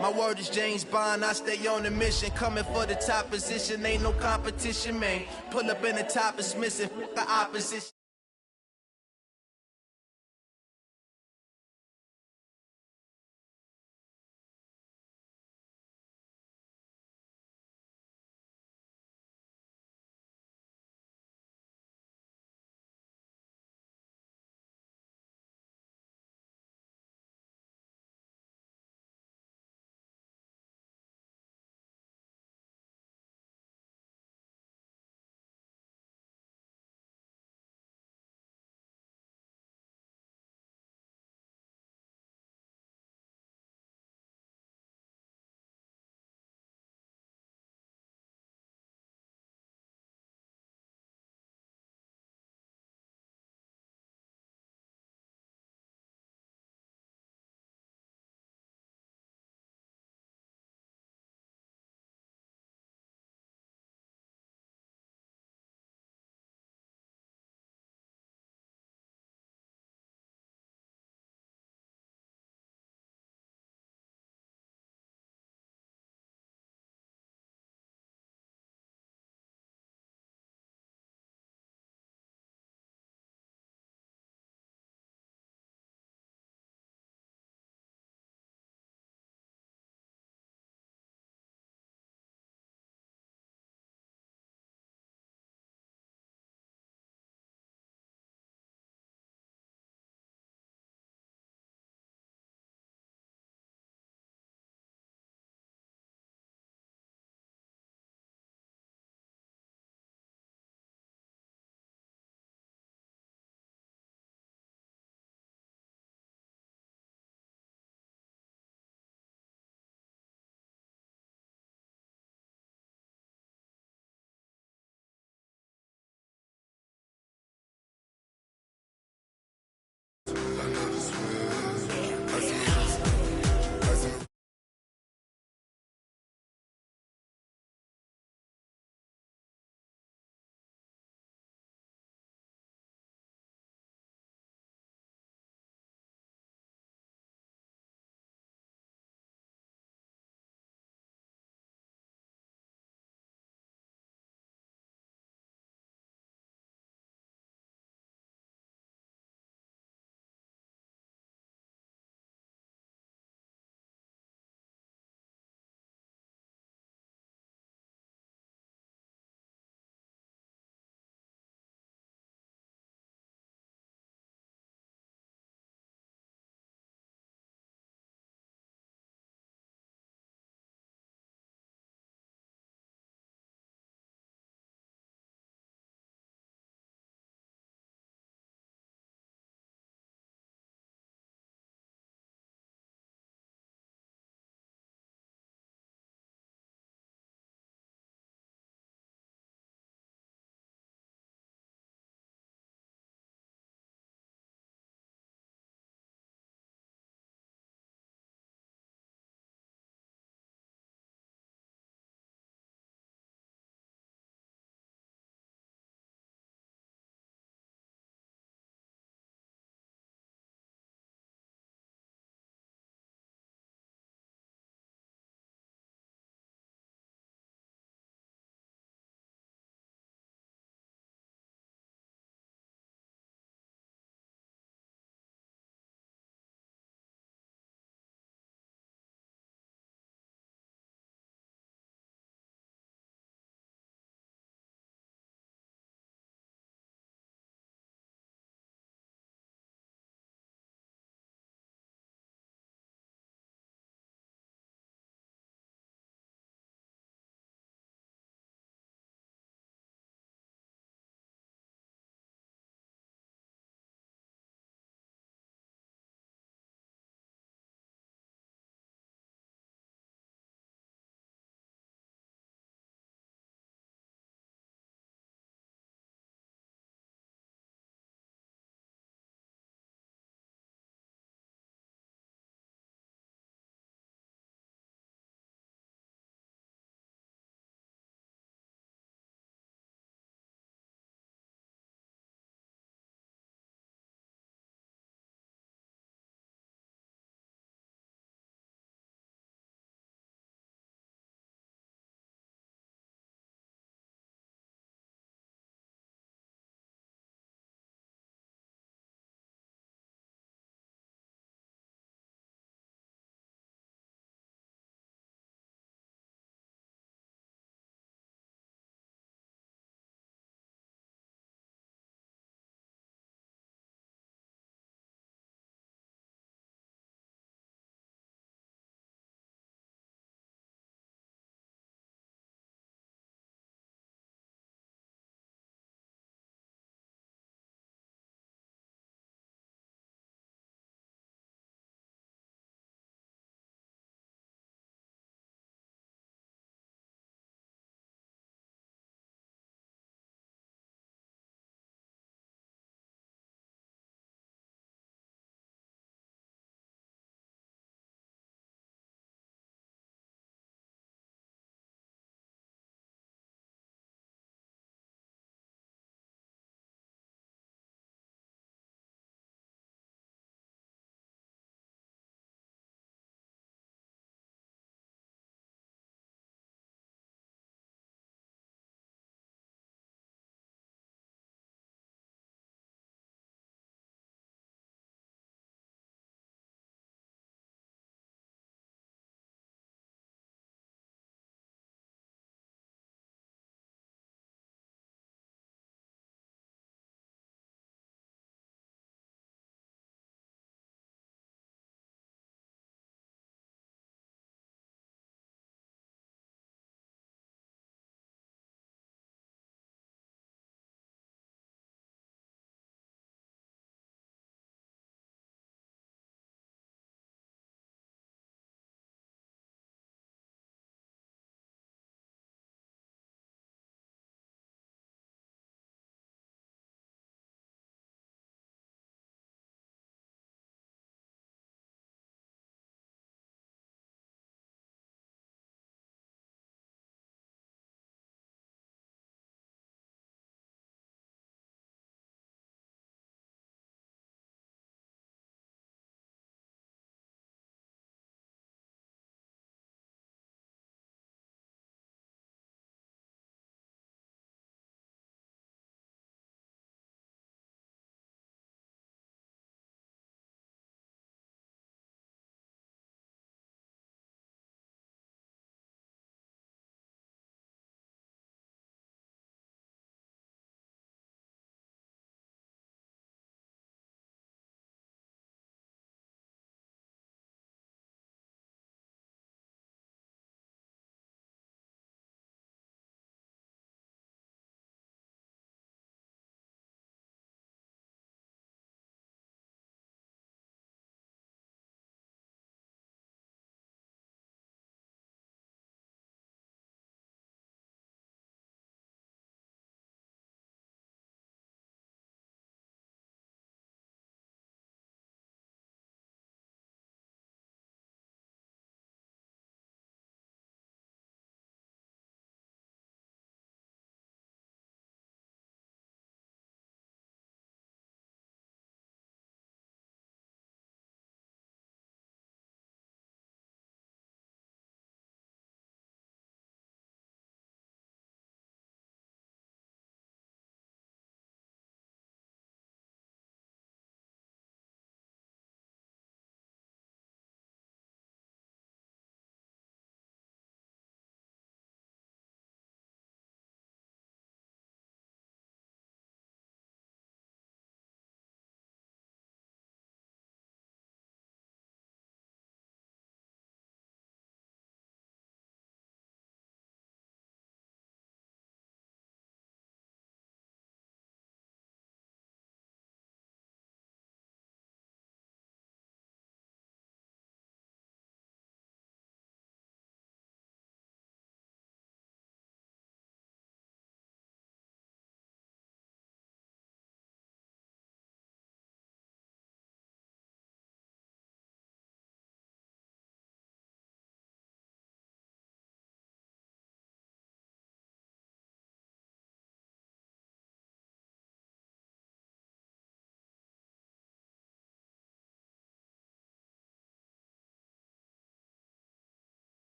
My word is James Bond, I stay on the mission. Coming for the top position, ain't no competition, man. Pull up in the top, it's missing, the opposition.